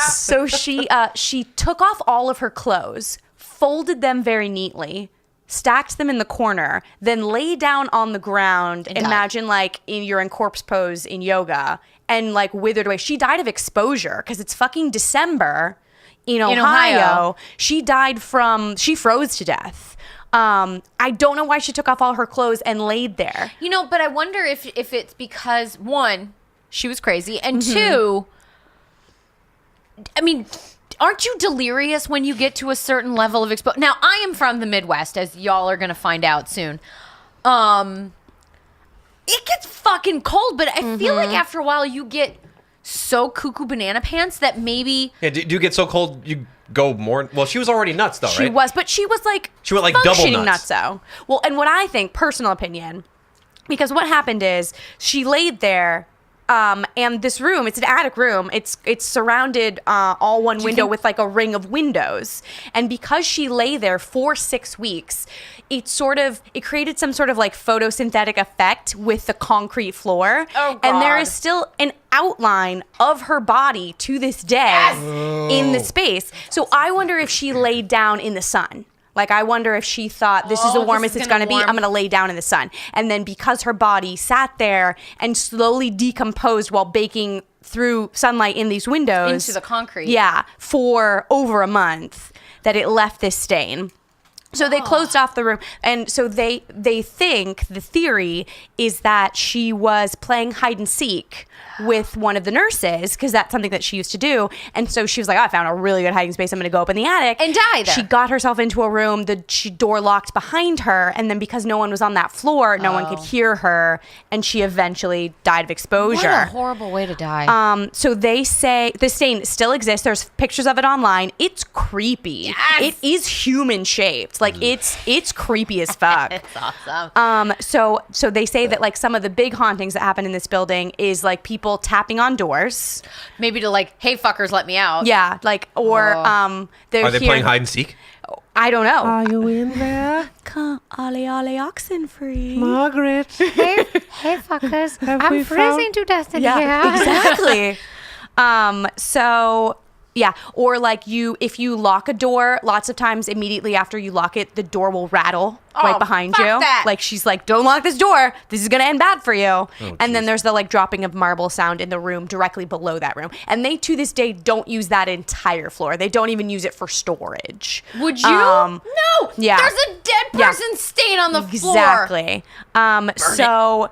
So she took off all of her clothes, folded them very neatly, stacked them in the corner, then lay down on the ground. And died. Imagine like you're in corpse pose in yoga and like withered away. She died of exposure because it's fucking December in Ohio. She froze to death. I don't know why she took off all her clothes and laid there. But I wonder if it's because, one, she was crazy, and two, I mean, aren't you delirious when you get to a certain level of exposure? Now, I am from the Midwest, as y'all are going to find out soon. It gets fucking cold, but I feel like after a while you get so cuckoo banana pants that maybe... Yeah, do you get so cold you go more... Well, she was already nuts, though, right? She was, but she was like... She went like double nuts. Nutso. Well, and what I think, personal opinion, because what happened is she laid there... and this room, it's an attic room. It's surrounded all one window with like a ring of windows. And because she lay there for 6 weeks, it created some sort of like photosynthetic effect with the concrete floor. Oh, God. And there is still an outline of her body to this day in the space. So I wonder if she laid down in the sun. Like, I wonder if she thought, this is the warmest it's going to be. I'm going to lay down in the sun. And then because her body sat there and slowly decomposed while baking through sunlight in these windows. Into the concrete. Yeah, for over a month, that it left this stain. So they closed off the room. And so they think, the theory is that she was playing hide and seek with one of the nurses, because that's something that she used to do. And so she was like, I found a really good hiding space. I'm going to go up in the attic. And die there. She got herself into a room. The door locked behind her. And then because no one was on that floor, no one could hear her. And she eventually died of exposure. What a horrible way to die. So they say the stain still exists. There's pictures of it online. It's creepy. Yes. It is human shaped. Like it's creepy as fuck. It's awesome. So they say that like some of the big hauntings that happen in this building is like people tapping on doors. Maybe to like, hey fuckers, let me out. Yeah, like or Are they playing hide and seek? I don't know. Are you in there? Come, ollie oxen free. Margaret. Hey fuckers, I'm freezing to death in here. Exactly. So yeah, or like if you lock a door, lots of times immediately after you lock it, the door will rattle right behind fuck you. that. Like she's like, don't lock this door. This is gonna end bad for you. And then there's the like dropping of marble sound in the room directly below that room. And they to this day don't use that entire floor. They don't even use it for storage. Would you? No. Yeah. There's a dead person stain on the floor. Exactly. So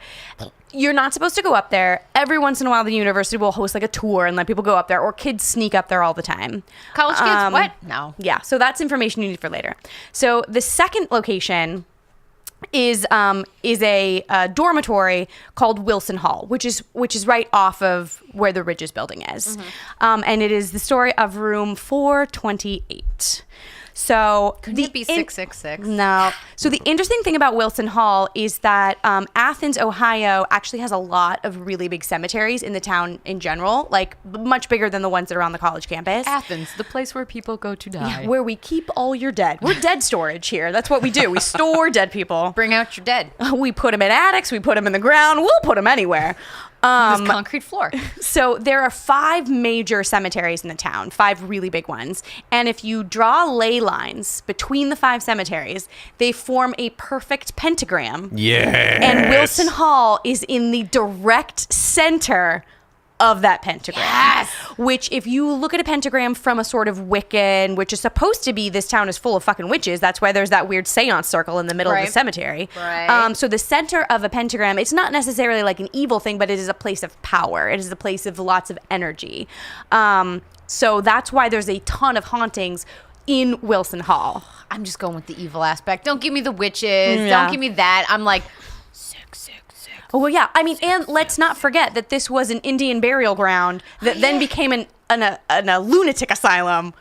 you're not supposed to go up there. Every once in a while, the university will host like a tour and let people go up there, or kids sneak up there all the time. College kids? What? No. Yeah. So that's information you need for later. So the second location is a dormitory called Wilson Hall, which is right off of where the Ridges building is, and it is the story of room 428. So Couldn't it be 666? No. So the interesting thing about Wilson Hall is that Athens, Ohio, actually has a lot of really big cemeteries in the town in general, like much bigger than the ones that are on the college campus. Athens, the place where people go to die. Yeah, where we keep all your dead. We're dead storage here. That's what we do. We store dead people. Bring out your dead. We put them in attics. We put them in the ground. We'll put them anywhere. This concrete floor. So there are 5 major cemeteries in the town, 5 really big ones. And if you draw ley lines between the 5 cemeteries, they form a perfect pentagram. Yes. And Wilson Hall is in the direct center of that pentagram. Yes. Which, if you look at a pentagram from a sort of Wiccan, which is supposed to be this town is full of fucking witches, that's why there's that weird seance circle in the middle of the cemetery. Right. So the center of a pentagram, it's not necessarily like an evil thing, but it is a place of power. It is a place of lots of energy. So that's why there's a ton of hauntings in Wilson Hall. I'm just going with the evil aspect. Don't give me the witches. Yeah. Don't give me that. I'm like, Oh, well, yeah. I mean, and let's not forget that this was an Indian burial ground that then became a lunatic asylum.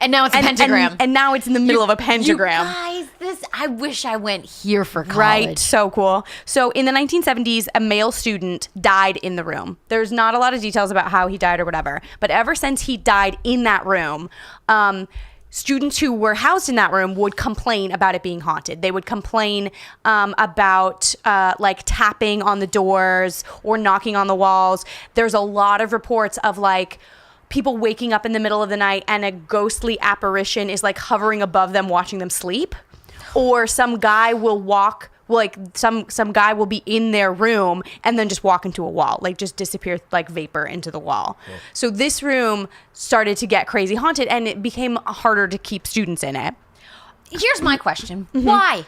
and now it's a pentagram. And now it's in the middle of a pentagram. You guys, I wish I went here for college. Right, so cool. So in the 1970s, a male student died in the room. There's not a lot of details about how he died or whatever, but ever since he died in that room, students who were housed in that room would complain about it being haunted. They would complain about like tapping on the doors or knocking on the walls. There's a lot of reports of like people waking up in the middle of the night and a ghostly apparition is like hovering above them watching them sleep. or some guy will walk, like some guy will be in their room and then just walk into a wall, like just disappear like vapor into the wall. Yeah. So this room started to get crazy haunted, and it became harder to keep students in it. Here's my question. Why?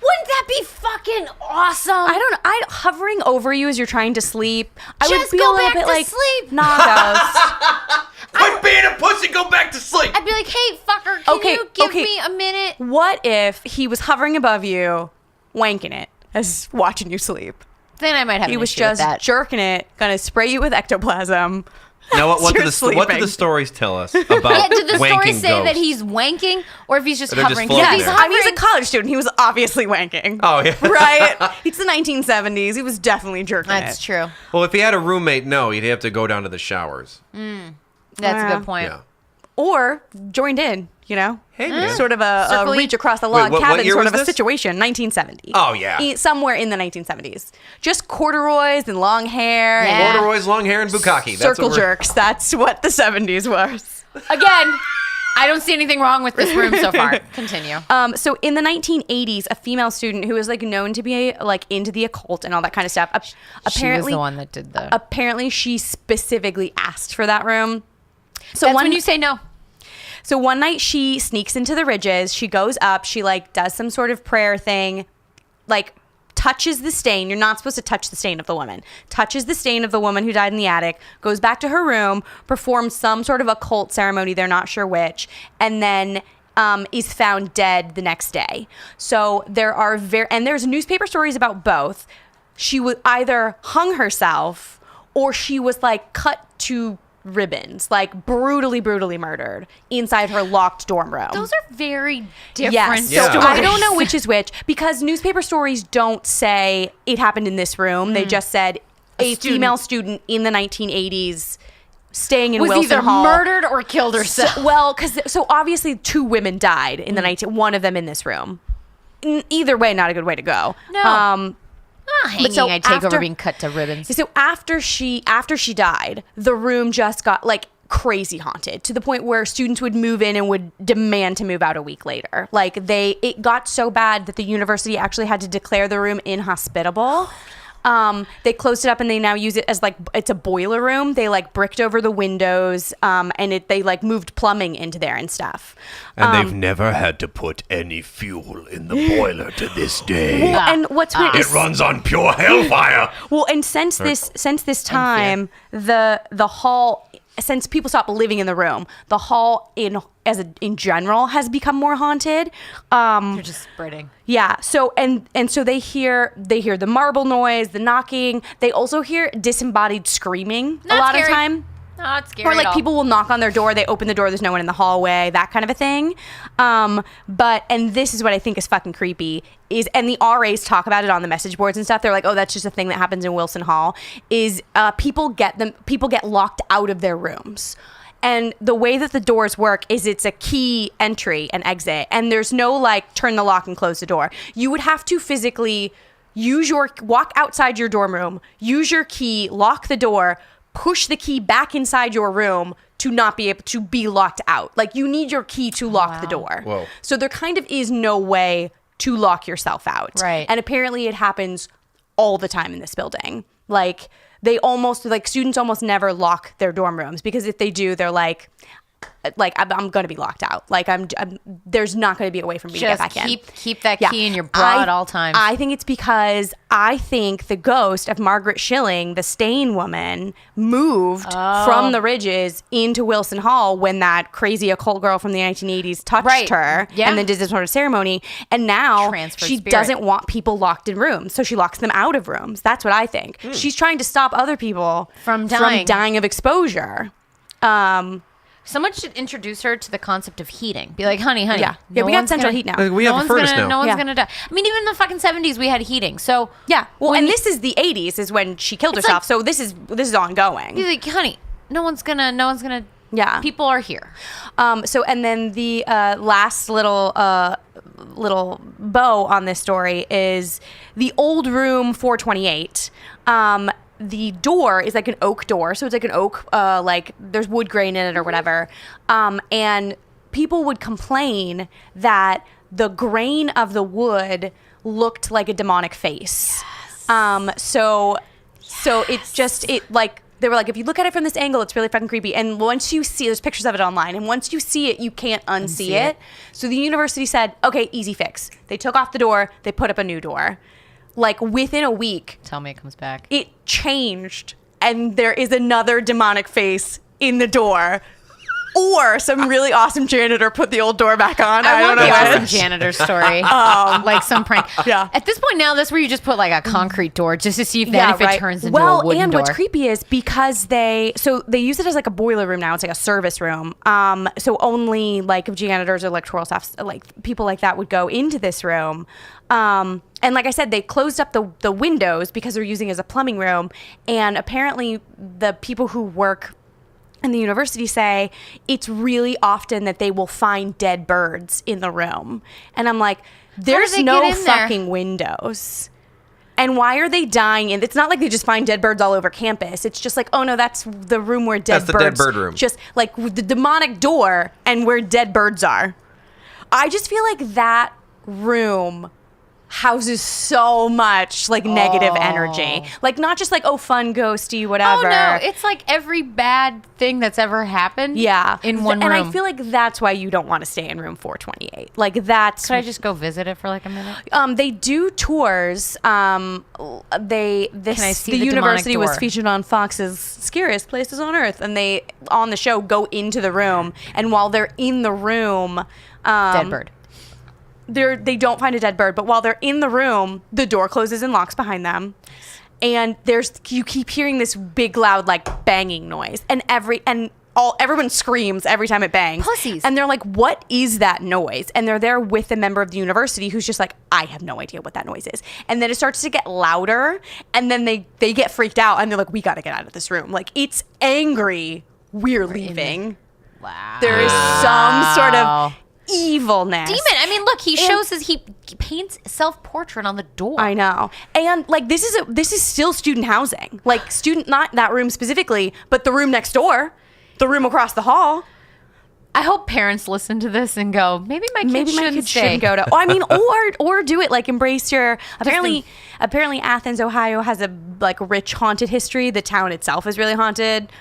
Wouldn't that be fucking awesome? I don't know. Hovering over you as you're trying to sleep. I Just would be go a little back bit to like, sleep. Nah, ghost. Quit being a pussy. Go back to sleep. I'd be like, hey, fucker, can you give me a minute? What if he was hovering above you, wanking it, as watching you sleep? Then I might have He an was issue with just that. jerking it, gonna spray you with ectoplasm. Now, what do You're the sleeping. stories tell us about Yeah, did the story wanking say ghosts? that he's wanking, or if he's just They're just hovering? floating If he's there. I mean, he's a hovering, college student. He was obviously wanking. Oh, yeah. Right? It's the 1970s. He was definitely jerking that's it. true. Well, if he had a roommate, no, he'd have to go down to the showers. That's Yeah. a good point. Yeah. Or joined in, Hey, man. Sort of a Circle-y. reach across the Wait, log what cabin year sort was of a this? situation. 1970. Oh, yeah. Somewhere in the 1970s. Just corduroys and long hair. Yeah. And Corduroys, long hair, and bukkake. circle jerks. That's what the 70s was. Again, I don't see anything wrong with this room so far. Continue. So in the 1980s, a female student who was like known to be like into the occult and all that kind of stuff. Apparently, she was the one that did the. Apparently, she specifically asked for that room. So That's when you say no. So one night she sneaks into the ridges. She goes up. She like does some sort of prayer thing, like touches the stain. You're not supposed to touch the stain of the woman. Touches the stain of the woman who died in the attic. Goes back to her room. Performs some sort of occult ceremony. They're not sure which. And then is found dead the next day. So there's newspaper stories about both. She was either hung herself or she was like cut to ribbons, like brutally murdered inside her locked dorm room. Those are very different Yes. Yeah. So stories. I don't know which is which because newspaper stories don't say it happened in this room. They just said a female student in the 1980s staying in was Wilson either Hall. murdered or killed herself. So obviously 2 women died in the one of them in this room. Either way, not a good way to go. No. Hanging, so I take over after- being cut to ribbons. So after she died, the room just got like crazy haunted to the point where students would move in and would demand to move out a week later. Like it got so bad that the university actually had to declare the room inhospitable. They closed it up and they now use it as like it's a boiler room. They like bricked over the windows and they like moved plumbing into there and stuff. And they've never had to put any fuel in the boiler to this day. Well, and what's weird It is runs on pure hellfire. well, and since this time, the hall, since people stopped living in the room, the hall in general has become more haunted. You're just spreading. Yeah. So and so they hear the marble noise, the knocking. They also hear disembodied screaming a Not lot scary. of time. Not scary. Or like at all. people will knock on their door, they open the door, there's no one in the hallway, that kind of a thing. But this is what I think is fucking creepy and the RAs talk about it on the message boards and stuff. They're like, oh, that's just a thing that happens in Wilson Hall. People get locked out of their rooms. And the way that the doors work is it's a key entry and exit. And there's no like turn the lock and close the door. You would have to physically walk outside your dorm room, use your key, lock the door, push the key back inside your room to not be able to be locked out. Like you need your key to lock the door. Whoa. So there kind of is no way to lock yourself out. Right. And apparently it happens all the time in this building. Like students almost never lock their dorm rooms because if they do, they're like I'm going to be locked out. Like there's not going to be a way for me to get back in. Keep that key in your bra at all times. I think it's because I think the ghost of Margaret Schilling, the Stain woman, moved from the Ridges into Wilson Hall when that crazy occult girl from the 1980s touched her and then did this sort of ceremony. And now Transferred she spirit. doesn't want people locked in rooms, so she locks them out of rooms. That's what I think. She's trying to stop other people From dying. of exposure. Someone should introduce her to the concept of heating. Be like, honey. Yeah, we got one's central gonna- heat now. We have a furnace now. No one's Yeah. gonna die. I mean, even in the fucking 70s, we had heating. So Yeah. Well, when and you- this is the 80s is when she killed It's herself. like- So this is ongoing. he's like, honey, no one's gonna. Yeah. People are here. So and then the last little bow on this story is the old room 428. The door is like an oak door, so it's like an oak, like there's wood grain in it or whatever. And people would complain that the grain of the wood looked like a demonic face. So it's just, they were like, if you look at it from this angle, it's really fucking creepy. And once you see, there's pictures of it online, and once you see it, you can't unsee it. So the university said, okay, easy fix. They took off the door, they put up a new door. Like within a week. Tell me it comes back. It changed, and there is another demonic face in the door. Or some really awesome janitor put the old door back on. I don't know. The awesome janitor story. Like some prank. Yeah. At this point now, that's where you just put like a concrete door just to see if it turns into a wooden door. What's creepy is because they use it as like a boiler room now. It's like a service room. So only like janitors or electoral staff, like people like that would go into this room. And like I said, they closed up the windows because they're using it as a plumbing room. And apparently the people who work and the university say it's really often that they will find dead birds in the room. And I'm like, there's no fucking windows. And why are they dying? And it's not like they just find dead birds all over campus. It's just like, oh no, that's the room where dead birds. That's the dead bird room. Just like with the demonic door and where dead birds are. I just feel like that room houses so much like negative energy, like not just like fun ghosty whatever. Oh no, it's like every bad thing that's ever happened. Yeah, in one room. And I feel like that's why you don't want to stay in room 428. Like that's. Could I just go visit it for like a minute? They do tours. The university was featured on Fox's Scariest Places on Earth, and they on the show go into the room, and while they're in the room, dead bird. They don't find a dead bird, but while they're in the room, the door closes and locks behind them, and you keep hearing this big loud like banging noise, and everyone screams every time it bangs. Pussies. And they're like, what is that noise? And they're there with a member of the university who's just like, I have no idea what that noise is. And then it starts to get louder, and then they get freaked out, and they're like, we got to get out of this room. Like, it's angry. We're leaving. Wow. There is some sort of evilness. Demon. I mean, look, he paints self-portrait on the door. I know. And like this is still student housing. Like not that room specifically, but the room next door, the room across the hall. I hope parents listen to this and go, maybe my kid shouldn't go to. Or do it. Like embrace your. Apparently, Athens, Ohio has a like rich haunted history. The town itself is really haunted,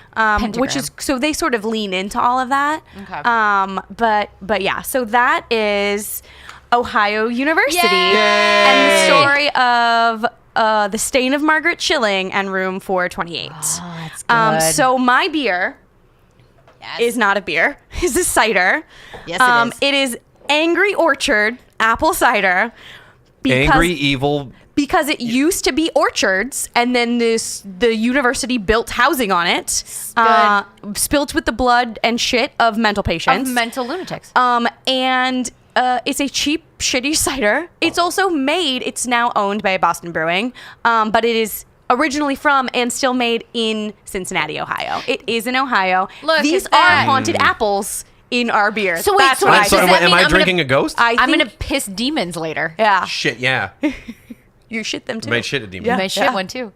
which is so they sort of lean into all of that. Okay. But yeah. So that is Ohio University. Yay! And the story of the Stain of Margaret Schilling and Room 428. Oh, that's good. So my beer. Yes. Is not a beer. Is a cider. Yes, it is. It is Angry Orchard apple cider. Angry evil. Because it used to be orchards, and then the university built housing on it, spilt with the blood and shit of mental patients, of mental lunatics. And it's a cheap, shitty cider. It's also made. It's now owned by Boston Brewing, but it is originally from and still made in Cincinnati, Ohio. It is in Ohio. Look, these are haunted apples in our beer. So wait, am I drinking a ghost? I'm gonna piss demons later. Yeah. Shit, yeah. You shit them too. I might shit a demon. Yeah. You might shit one too.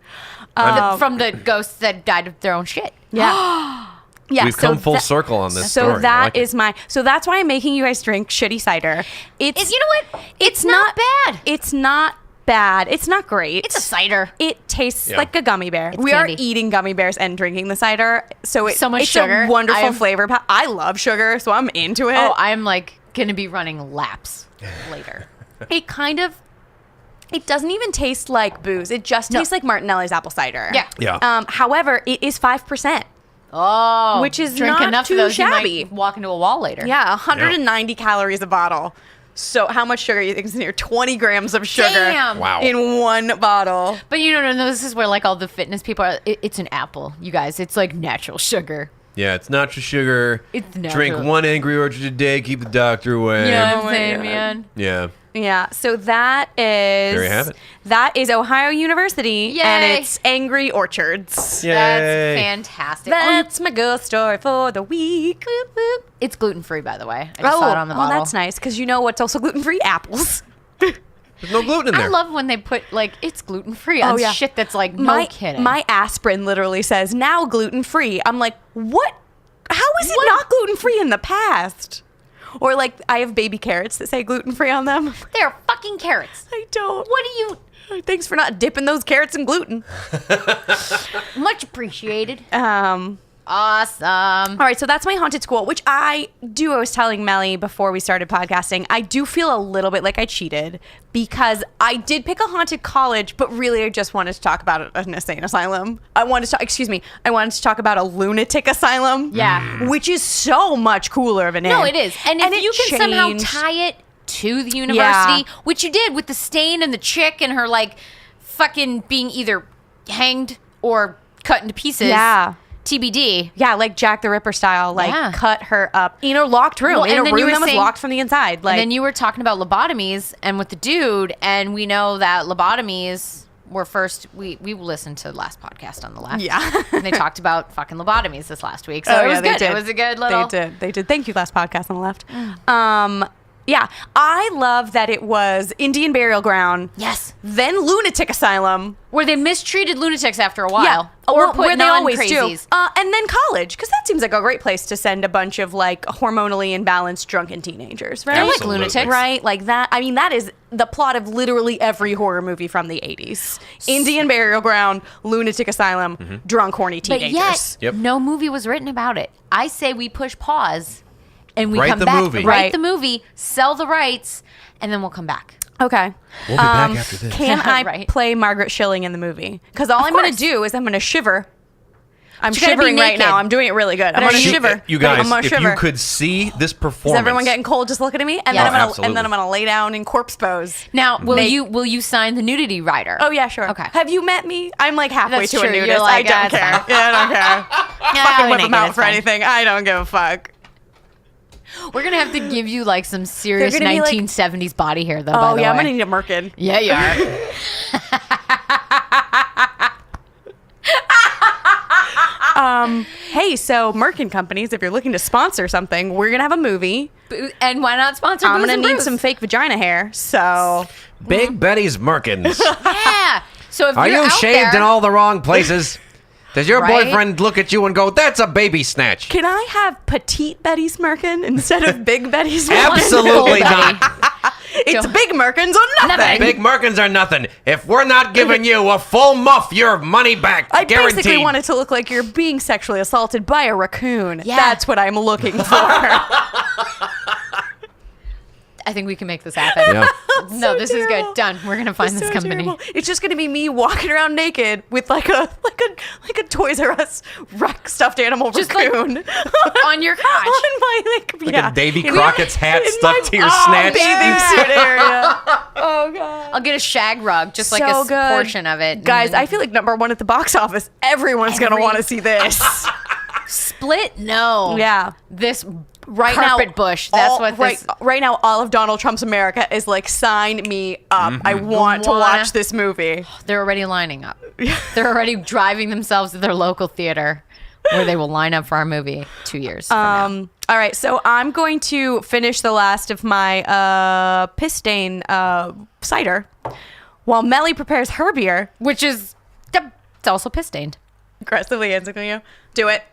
From the ghosts that died of their own shit. Yeah. Yeah, We've come full circle on this story. So that is so that's why I'm making you guys drink shitty cider. You know what? It's not bad. It's not bad. It's not great. It's a cider. It tastes like a gummy bear. We candy. are eating gummy bears and drinking the cider. So it's sugar. A wonderful flavor. I love sugar, so I'm into it. Oh, I'm like going to be running laps later. It doesn't even taste like booze. It just tastes like Martinelli's apple cider. Yeah. However, it is 5%. Oh. Which is drink not enough too of those, shabby. You might walk into a wall later. Yeah, 190 calories a bottle. So how much sugar do you think is in here? 20 grams of sugar. Damn. Wow. In one bottle. But no, this is where like all the fitness people are. It's an apple, you guys. It's like natural sugar. Yeah, it's natural sugar. It's natural. Drink one Angry Orchard a day. Keep the doctor away. You know what I'm saying, man? Yeah. Yeah, so that is There you have it. That is Ohio University. Yay. And it's Angry Orchards. Yay. That's fantastic. That's my ghost story for the week. Boop, boop. It's gluten-free, by the way. I just saw it on the bottle. Oh, that's nice, because you know what's also gluten-free? Apples. There's no gluten in there. I love when they put, like, it's gluten-free on shit that's, like, no kidding. My aspirin literally says, now gluten-free. I'm like, what? How is it not gluten-free in the past? Or like I have baby carrots that say gluten-free on them. They're fucking carrots. I don't. What do you... Thanks for not dipping those carrots in gluten. Much appreciated. Awesome. All right, so that's my haunted school, which I was telling Melly before we started podcasting, I do feel a little bit like I cheated because I did pick a haunted college, but really I just wanted to talk about an insane asylum. I wanted to talk about a lunatic asylum. Yeah. Which is so much cooler of an name. No, it is. And if you can somehow tie it to the university, which you did with the stain and the chick and her like fucking being either hanged or cut into pieces. Yeah. TBD. Yeah, like Jack the Ripper style, cut her up in a locked room, in a room that was locked from the inside. Like, and then you were talking about lobotomies and with the dude, and we know that lobotomies were first. We listened to the last podcast on the left. Yeah. And they talked about fucking lobotomies this last week. So it was good. It was a good little. They did. Thank you, last podcast on the left. Yeah, I love that it was Indian burial ground. Yes. Then lunatic asylum. Where they mistreated lunatics after a while. Yeah. Or put where they always non-crazies. do. And then college, because that seems like a great place to send a bunch of like hormonally imbalanced drunken teenagers, right? They're like Absolutely. lunatics. Right? Like that. I mean, that is the plot of literally every horror movie from the 80s. Indian burial ground, lunatic asylum, drunk, horny But teenagers. yet, no movie was written about it. I say we push pause and we Write come the back. movie. Write Right. the movie, sell the rights, and then we'll come back. Okay. We'll be back after this. Can I Right. play Margaret Schilling in the movie? Because all I'm going course. to do is I'm going to shiver. I'm But you gotta be shivering right naked. now. I'm doing it really good. I'm are going to you- shiver. You guys, I'm gonna if shiver. you could see this Is performance. everyone getting cold just looking at me? And Yeah. then Oh, I'm absolutely. gonna lay down in corpse pose. Now, will Make- you sign the nudity rider? Oh yeah, sure. Okay. Have you met me? I'm like halfway That's to true. a You're nudist. like, I don't it's care. fine. Yeah, I don't care. Yeah, Fucking we whip make them it, out it's for fine. anything. I don't give a fuck. We're gonna have to give you like some serious They're gonna be like- 1970s body hair, though. by Oh the yeah, way. I'm gonna need a merkin. Yeah, you are. Hey, so merkin companies, if you're looking to sponsor something, we're gonna have a movie. And why not sponsor? I'm Booze gonna and need Brews? some fake vagina hair. So Big Betty's Merkins. Yeah. So if Are you're you out shaved there, in all the wrong places? Does your Right? boyfriend look at you and go, "That's a baby snatch"? can I have petite Betty's merkin instead of big Betty's merkin? Absolutely not. It's big merkins or nothing. Big Merkins are nothing. If we're not giving you a full muff, your money back. I Guaranteed. basically want it to look like you're being sexually assaulted by a raccoon. Yeah. That's what I'm looking for. I think we can make this happen. Yeah. No, this is terrible. good. Done. We're gonna find It's this so company. terrible. It's just gonna be me walking around naked with like a Toys R Us stuffed animal Just like raccoon on your crotch. on my Like yeah. a Davy In Crockett's hat in stuck my- to your oh, snatch. bathing suit area. Oh god. I'll get a shag rug, just like So a good. portion of it. Guys, And I feel like #1 at the box office. Everyone's gonna Every- want to see this. Split. No. Yeah. This Right carpet now, bush. That's all- what this. right now, all of Donald Trump's America is like, sign me up. I want to Wanna- watch this movie. They're already lining up. They're already driving themselves to their local theater, where they will line up for our movie 2 years from now. All right, so I'm going to finish the last of my piss stain cider while Melly prepares her beer. Which is, it's also piss stained. Aggressively answering you. Do it.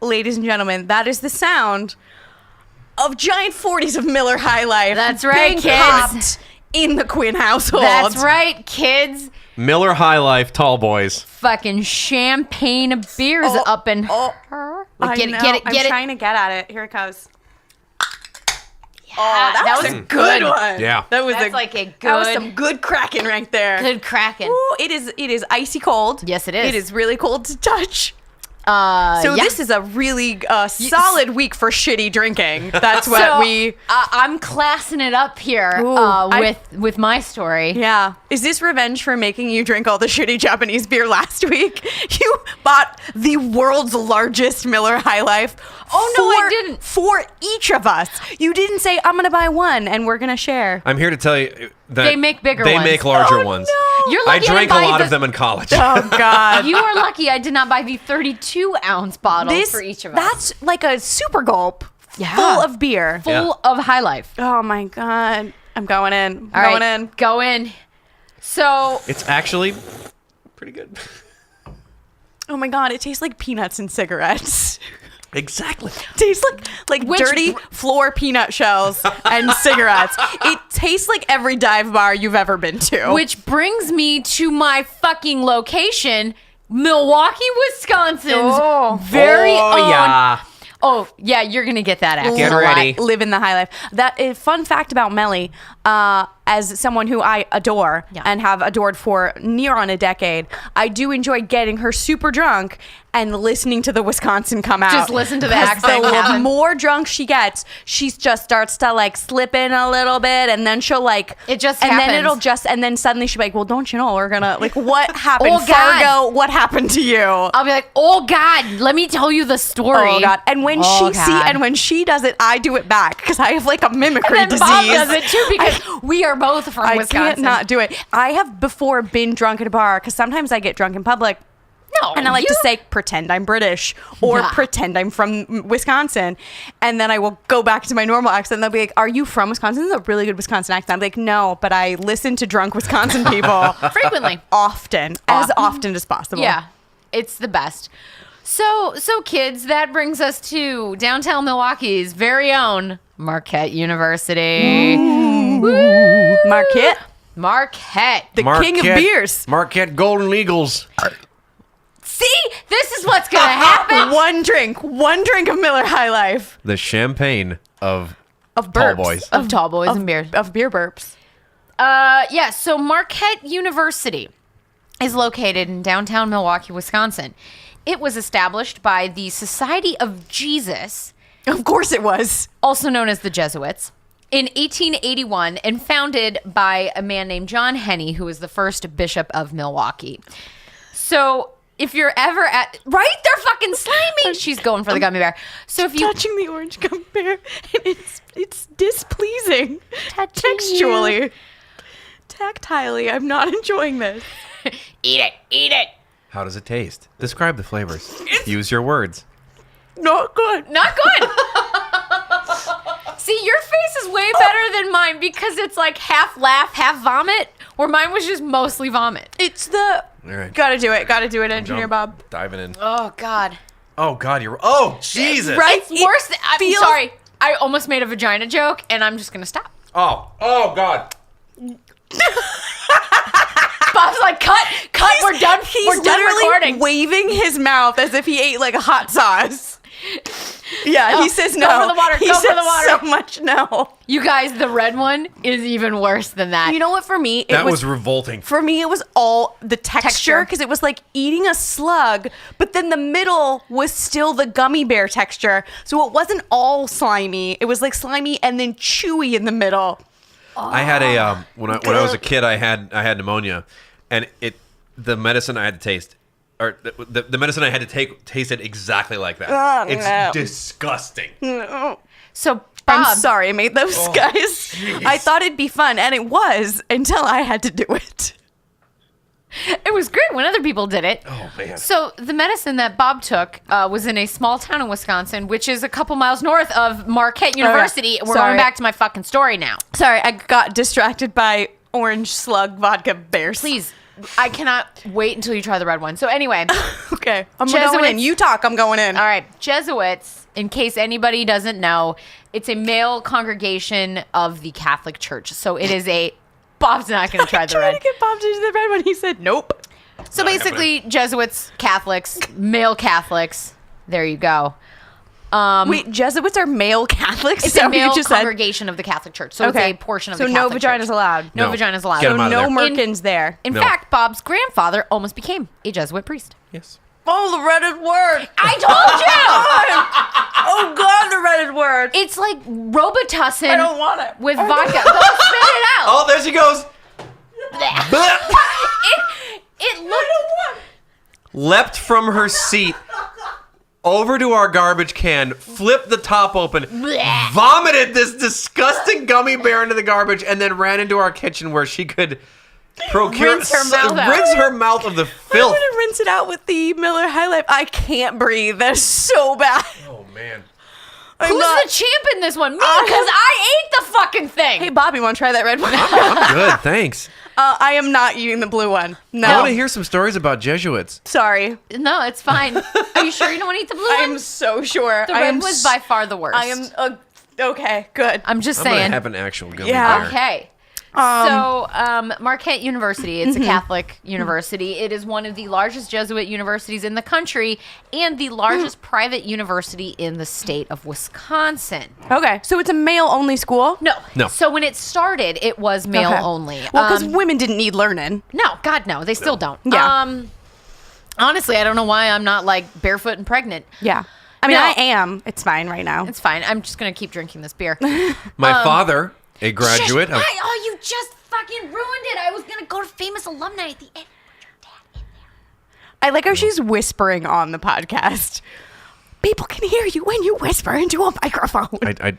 Ladies and gentlemen, that is the sound of giant 40s of Miller High Life. That's right, being kids. popped in the Quinn household. That's right, kids. Miller High Life, tall boys. Fucking champagne of beers up in her. I Get it, know. get it, I'm get it. trying to get at it. Here it comes. that was a good one. Yeah. That was That's like a That was good- some good cracking right there. Good cracking. Ooh, it is icy cold. Yes, it is. It is really cold to touch. So yeah. this is a really solid week for shitty drinking. That's what So, we. I'm classing it up here Ooh, with my story. Yeah. Is this revenge for making you drink all the shitty Japanese beer last week? You bought the world's largest Miller High Life. Oh, no, I didn't. For each of us. You didn't say, I'm going to buy one and we're going to share. I'm here to tell you that They make bigger They ones. make larger Oh, ones. no. You're I lucky drank a didn't buy lot the- of them in college. Oh, God. You are lucky I did not buy the 32-ounce bottle for each of us. That's like a super gulp Yeah. full of beer. full of High Life. Oh, my God. I'm going in. All Going right, in. go in. So It's actually pretty good. Oh, my God. It tastes like peanuts and cigarettes. Exactly. Tastes like Which dirty floor peanut shells and cigarettes. It tastes like every dive bar you've ever been to. Which brings me to my fucking location, Milwaukee, Wisconsin's very own. Yeah. Oh, yeah, you're going to get that accent. Get ready. Living the high life. That is fun fact about Melly, as someone who I adore and have adored for near on a decade, I do enjoy getting her super drunk and listening to the Wisconsin come out. Just listen to the 'Cause accent The happen. more drunk she gets, she just starts to like slip in a little bit, and then she'll like It just and happens. then it'll just and then suddenly she'll be like, well, don't you know we're gonna like what happened? Oh, God. Fargo, what happened to you? I'll be like, oh, God, let me tell you the story. Oh God! And when Oh, God. when she does it, I do it back because I have like a mimicry And then disease. Bob does it too because we are both from I Wisconsin. can't not do it. I have before been drunk at a bar because sometimes I get drunk in public. No, And I like to say, pretend I'm British or Yeah. pretend I'm from Wisconsin. And then I will go back to my normal accent. And they'll be like, are you from Wisconsin? This is a really good Wisconsin accent. I'm like, no, but I listen to drunk Wisconsin people frequently. often, as often as possible. Yeah, it's the best. So kids, that brings us to downtown Milwaukee's very own Marquette University. Woo. Marquette, Marquette. the king of beers. Marquette Golden Eagles. See, this is what's gonna happen. One drink of Miller High Life. The champagne of Of tall burps. boys. Of tall boys and beers. Of beer burps. Yeah, so Marquette University is located in downtown Milwaukee, Wisconsin. It was established by the Society of Jesus, Of course it was. also known as the Jesuits, in 1881 and founded by a man named John Henney, who was the first bishop of Milwaukee. So if you're ever at... Right? They're fucking slimy. She's going for the gummy bear. So if you... Touching the orange gum bear, and it's displeasing. Touching Textually. Tactilely, I'm not enjoying this. Eat it. How does it taste? Describe the flavors. Use your words. Not good. Not good. See, your face is way better than mine because it's like half laugh, half vomit, where mine was just mostly vomit. It's the... All right. Gotta do it, Engineer Bob. Diving in. Oh, God. Oh, God, you're... Oh, Jesus. Right? It's worse than... I'm feels- sorry. I almost made a vagina joke, and I'm just going to stop. Oh, God. Bob's like, cut, we're done. He's We're done literally recording. waving his mouth as if he ate like a hot sauce. Yeah, Oh, he says go no. for the water, He go for says the water. so much no. You guys, the red one is even worse than that. You know what? For me, That was revolting. For me, it was all the texture Texture. because it was like eating a slug, but then the middle was still the gummy bear texture. So it wasn't all slimy. It was like slimy and then chewy in the middle. I had a when I was a kid, I had pneumonia, and the medicine I had to taste, or the medicine I had to take tasted exactly like that. Oh, It's no. disgusting. So, I'm Bob, sorry I made those guys. I thought it'd be fun, and it was until I had to do it. it was great when other people did it. Oh, man. So the medicine that Bob took was in a small town in Wisconsin, which is a couple miles north of Marquette University. We're Sorry. going back to my fucking story now. Sorry, I got distracted by orange slug vodka bears. Please, I cannot wait until you try the red one. So anyway, Okay, I'm going in. Jesuits- You talk, I'm going in. all right, Jesuits, in case anybody doesn't know, it's a male congregation of the Catholic Church. So it is a... Bob's not going to try the Trying red. to get Bob to do the red one. He said nope. So basically, Jesuits, Catholics, male Catholics. There you go. Wait, Jesuits are male Catholics? It's Is that a what you male just said? congregation of the Catholic Church. So Okay. it's a portion of So the no Catholic vaginas Church. allowed. No No. vaginas allowed. Get 'em So out of no there. merkins there. In No. fact, Bob's grandfather almost became a Jesuit priest. Yes. Oh, the redded word. I told you! Oh, God, the redded word. It's like Robitussin I don't want it. with vodka. Go spit it out. Oh, there she goes. It looked... Leapt from her seat over to our garbage can, flipped the top open, vomited this disgusting gummy bear into the garbage, and then ran into our kitchen where she could procure Rinse her mouth out. rinse her mouth of the I'm filth. gonna rinse it out with the Miller High Life. I can't breathe. That's so bad. Oh man. I'm Who's not- the champ in this one? Me, because I ate the fucking thing. Hey, Bobby, want to try that red one? I'm good, thanks. I am not eating the blue one. No. I want to hear some stories about Jesuits. Sorry. No, it's fine. Are you sure you don't want to eat the blue I one? am so sure. The red was by far the worst. I am... okay, good. I'm just I'm going saying. to have an actual gummy Yeah. bear. Okay. So, Marquette University, it's a Catholic university. It is one of the largest Jesuit universities in the country and the largest private university in the state of Wisconsin. Okay, so it's a male-only school? No. So when it started, it was male Okay. only. Well, because women didn't need learning. No, God, no. They still don't. Yeah. Honestly, I don't know why I'm not like barefoot and pregnant. Yeah. I mean, No. I am. It's fine right now. It's fine. I'm just going to keep drinking this beer. My father, a graduate of... Oh, you just fucking ruined it. I was going to go to famous alumni at the end. I like how she's whispering on the podcast. People can hear you when you whisper into a microphone.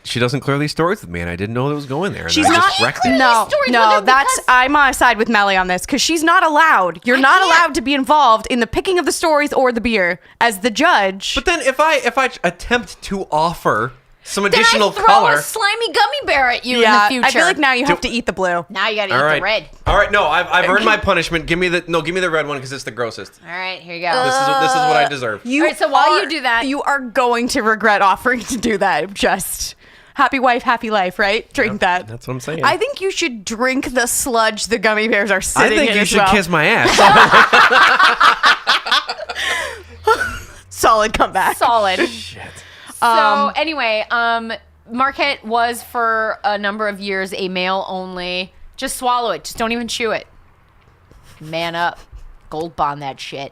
She doesn't clear these stories with me, and I didn't know it was going there. And She's I not. just wrecked it. No, stories with no. her That's. because- I'm on side with Melly on this because she's not allowed. You're I not can't. allowed to be involved in the picking of the stories or the beer as the judge. But then if I attempt to offer some Then additional I throw color... a slimy gummy bear at you yeah, in the future. I feel like now you have to eat the blue. Now you got to All eat right. the red. All right, no, I've earned my punishment. Give me the red one because it's the grossest. All right, here you go. This is what I deserve. You All right, so while you do that- you are going to regret offering to do that. Just happy wife, happy life, right? Drink that. That's what I'm saying. I think you should drink the sludge the gummy bears are I sitting think in you as should well. kiss my ass. Solid comeback. Solid. Shit. So anyway, Marquette was for a number of years a male only. Just swallow it. Just don't even chew it. Man up. Gold bond that shit.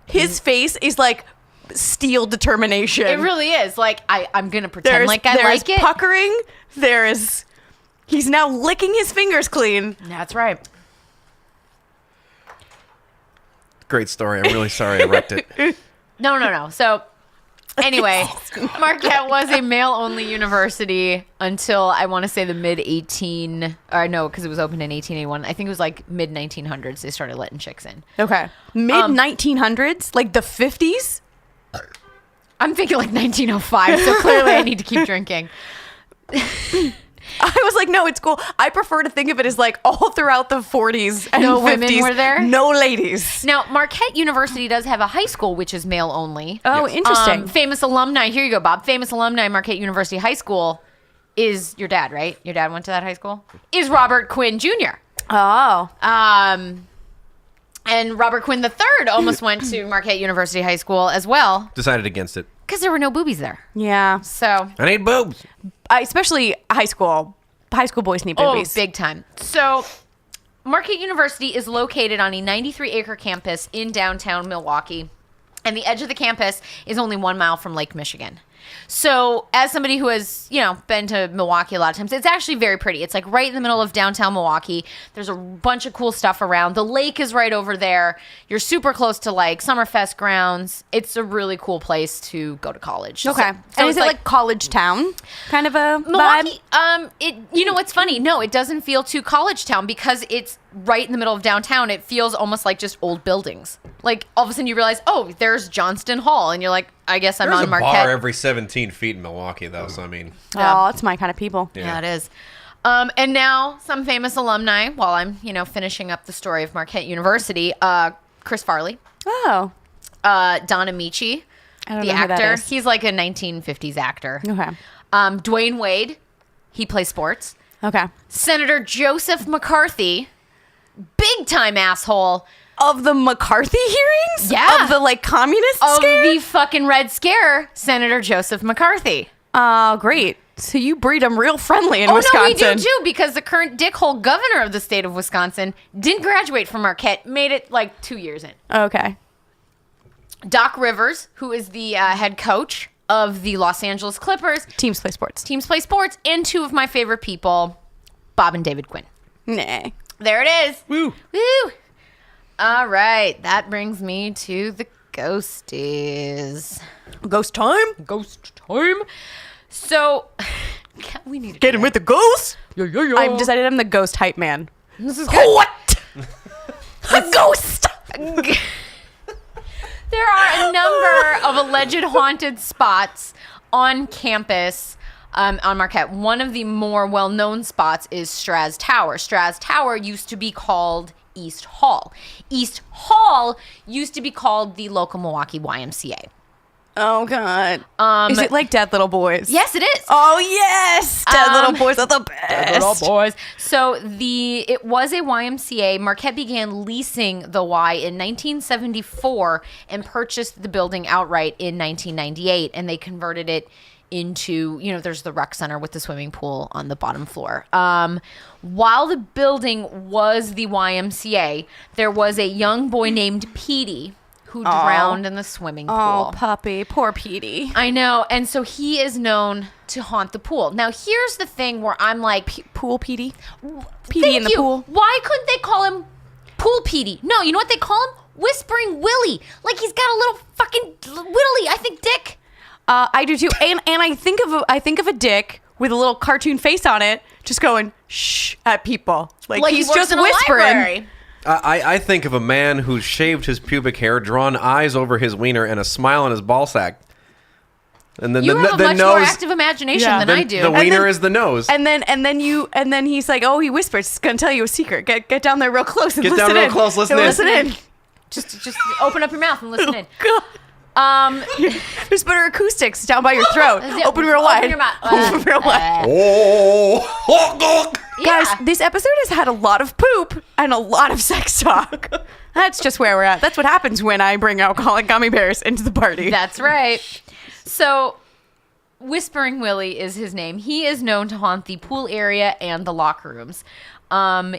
His face is like steel determination. It really is. Like I'm gonna pretend There's like I like it. puckering. There is. He's now licking his fingers clean. That's right. Great story. I'm really sorry I wrecked it. No. So anyway, Marquette was a male-only university until I want to say the because it was opened in 1881. I think it was like mid-1900s they started letting chicks in. Okay. Mid 1900s, like the 50s. I'm thinking like 1905, so clearly I need to keep drinking. I was like, no, it's cool. I prefer to think of it as like all throughout the 40s and No 50s. women were there? No ladies. Now, Marquette University does have a high school, which is male only. Oh, interesting. Famous alumni. Here you go, Bob. Famous alumni, Marquette University High School is your dad, right? Your dad went to that high school? Is Robert Quinn Jr. Oh. And Robert Quinn III almost went to Marquette University High School as well Decided against it. because there were no boobies there. Yeah. So, I need boobs. Especially high school. High school boys need boobies. big time. So, Marquette University is located on a 93-acre campus in downtown Milwaukee, and the edge of the campus is only 1 mile from Lake Michigan. So, as somebody who has, been to Milwaukee a lot of times, it's actually very pretty. It's like right in the middle of downtown Milwaukee. There's a bunch of cool stuff around. The lake is right over there. You're super close to like Summerfest grounds. It's a really cool place to go to college. Okay. So and it's is it like college town kind of a Milwaukee, vibe? what's funny? No, it doesn't feel too college town because it's right in the middle of downtown. It feels almost like just old buildings. Like all of a sudden you realize, oh, there's Johnston Hall, and you're like, I guess I'm There's on a Marquette. bar every 17 feet in Milwaukee, though. So I mean, Oh, it's my kind of people. Yeah, it is. And now some famous alumni. While I'm, finishing up the story of Marquette University, Chris Farley, Oh. Don Amici, I don't the know who that actor. is. He's like a 1950s actor. Okay. Dwayne Wade, he plays sports. Okay. Senator Joseph McCarthy, big time asshole Of the McCarthy hearings? Yeah. Of the like communist of scare? the fucking Red Scare, Senator Joseph McCarthy. Oh, great. So you breed them real friendly in Oh Wisconsin. no, we do too, because the current dickhole governor of the state of Wisconsin didn't graduate from Marquette, made it like 2 years in. Okay. Doc Rivers, who is the head coach of the Los Angeles Clippers, Teams play sports. Teams Play Sports, and two of my favorite people, Bob and David Quinn. Nah. There it is. woo. Woo! All right, that brings me to the ghosties. Ghost time? Ghost time. So, we need to Get do him that. with the ghost? Yeah. I've decided I'm the ghost hype man. This is good. What? A ghost? There are a number of alleged haunted spots on campus. on Marquette. One of the more well-known spots is Straz Tower. Straz Tower used to be called East Hall. East Hall used to be called the local Milwaukee YMCA. Oh God. Is it like Dead Little Boys? Yes, it is. Oh yes, Dead Little Boys are the best. Little boys. So it was a YMCA. Marquette began leasing the Y in 1974 and purchased the building outright in 1998, and they converted it into, there's the rec center with the swimming pool on the bottom floor. While the building was the YMCA, there was a young boy named Petey who drowned in the swimming pool. Oh, puppy. Poor Petey. I know. And so he is known to haunt the pool. Now, here's the thing where I'm like... Pool Petey? Petey in the pool? Why couldn't they call him Pool Petey? No, you know what they call him? Whispering Willie. Like he's got a little fucking Willie, I think, dick. I do too. And I think of a dick with a little cartoon face on it just going shh at people. Like he's he works just in a whispering. library. I think of a man who's shaved his pubic hair, drawn eyes over his wiener, and a smile on his ball sack. And then You have a the much nose, more active imagination than I do. The wiener is the nose. And then he's like, oh, he whispers, he's gonna tell you a secret. Get down there real close and Get listen down real in. close, listen in. Just open up your mouth and listen in. God. There's better acoustics down by your throat. Open real wide. Open your mouth. Open real wide. Oh, Guys, this episode has had a lot of poop and a lot of sex talk. That's just where we're at. That's what happens when I bring alcoholic gummy bears into the party. That's right. So, Whispering Willie is his name. He is known to haunt the pool area and the locker rooms.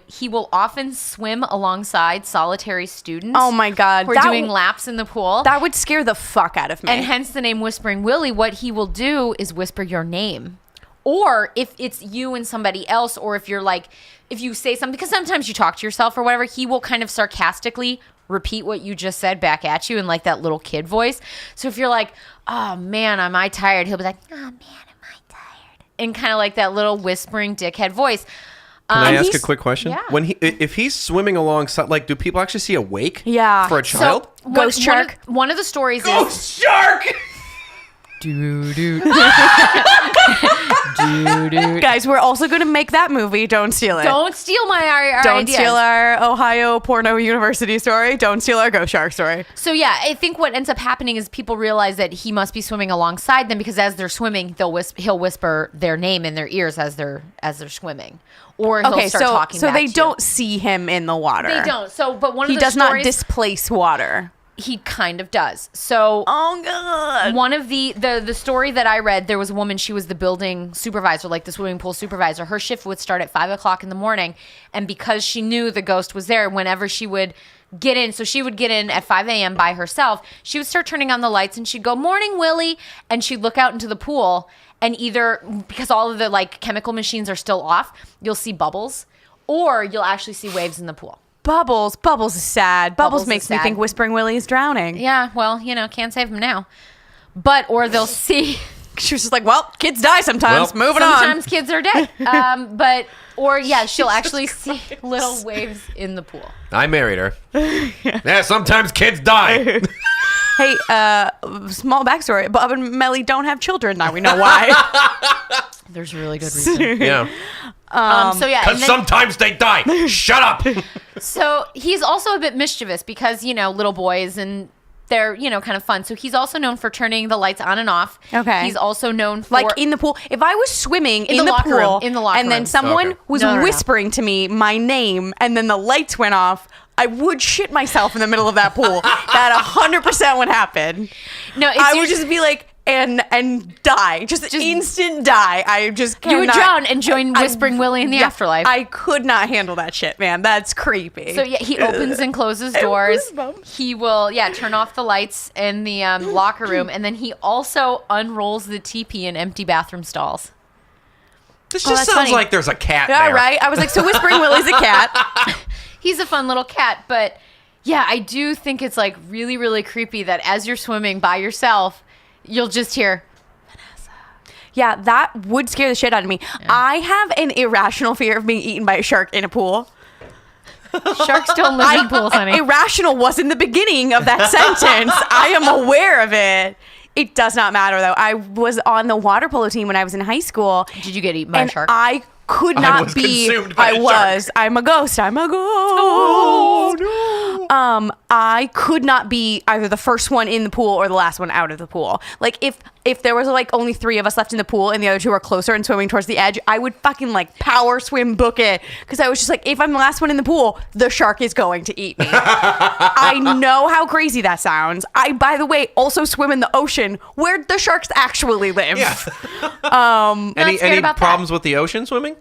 He will often swim alongside solitary students. Oh my God. Who are doing laps in the pool. That would scare the fuck out of me. And hence the name Whispering Willie. What he will do is whisper your name. Or if it's you and somebody else, or if you're like, if you say something, because sometimes you talk to yourself or whatever, he will kind of sarcastically repeat what you just said back at you in like that little kid voice. So if you're like, oh man, am I tired? He'll be like, oh man, am I tired? In kind of like that little whispering dickhead voice. Can I ask a quick question? Yeah. If he's swimming alongside, like, do people actually see a wake? Yeah. For a child? So, Ghost shark? One of the stories Ghost shark! Guys, we're also going to make that movie. Don't steal it. Don't steal our Don't ideas. steal our Ohio Porno University story. Don't steal our Ghost Shark story. So yeah, I think what ends up happening is people realize that he must be swimming alongside them because as they're swimming, he'll whisper their name in their ears as they're swimming, or he'll start talking. So back they to you. don't see him in the water. They don't. So, but one of He the does not stories, displace water. He kind of does. So Oh God. one of the story that I read, there was a woman, she was the building supervisor, like the swimming pool supervisor. Her shift would start at 5:00 in the morning. And because she knew the ghost was there, whenever she would get in, so she would get in at 5 a.m. by herself, she would start turning on the lights and she'd go, morning, Willie. And she'd look out into the pool and either, because all of the like chemical machines are still off, you'll see bubbles or you'll actually see waves in the pool. Bubbles is sad. Bubbles makes me sad. think Whispering Willie is drowning. Yeah, well, can't save him now. Or they'll see... She was just like, well, kids die sometimes. Well, Moving on. Sometimes kids are dead. She'll actually see little waves in the pool. I married her. Yeah, sometimes kids die. Hey, small backstory. Bob and Melly don't have children. Now we know why. There's a really good reason. Yeah. Because sometimes they die. Shut up. So he's also a bit mischievous because, little boys and they're, kind of fun. So he's also known for turning the lights on and off. Okay. He's also known for... Like in the pool. If I was swimming in the locker pool room, in the locker and then room. someone Okay. was No. whispering to me my name and then the lights went off, I would shit myself in the middle of that pool. That 100% would happen. No, it's I would usually- just be like, and die. Just instant die. I just cannot. You would drown and join Whispering Willie in the afterlife. I could not handle that shit, man. That's creepy. So yeah, he opens and closes doors. goosebumps. He will, turn off the lights in the locker room, and then he also unrolls the teepee in empty bathroom stalls. This that's just sounds funny. like there's a cat Yeah, there. right. I was like, so Whispering Willie's a cat. He's a fun little cat, but yeah, I do think it's like really, really creepy that as you're swimming by yourself, you'll just hear. Yeah, that would scare the shit out of me. Yeah. I have an irrational fear of being eaten by a shark in a pool. Sharks don't live in pools, honey. Irrational was in the beginning of that sentence. I am aware of it. It does not matter though. I was on the water polo team when I was in high school. Did you get eaten by a And shark? I could I not was be. consumed by I a shark. was. I'm a ghost. I'm a ghost. Oh, no. I could not be either the first one in the pool or the last one out of the pool. Like if there was like only 3 of us left in the pool and the other 2 are closer and swimming towards the edge, I would fucking like power swim book it, because I was just like, if I'm the last one in the pool, the shark is going to eat me. I know how crazy that sounds. I, by the way, also swim in the ocean where the sharks actually live. Yeah. Not scared Any about that. problems with the ocean swimming?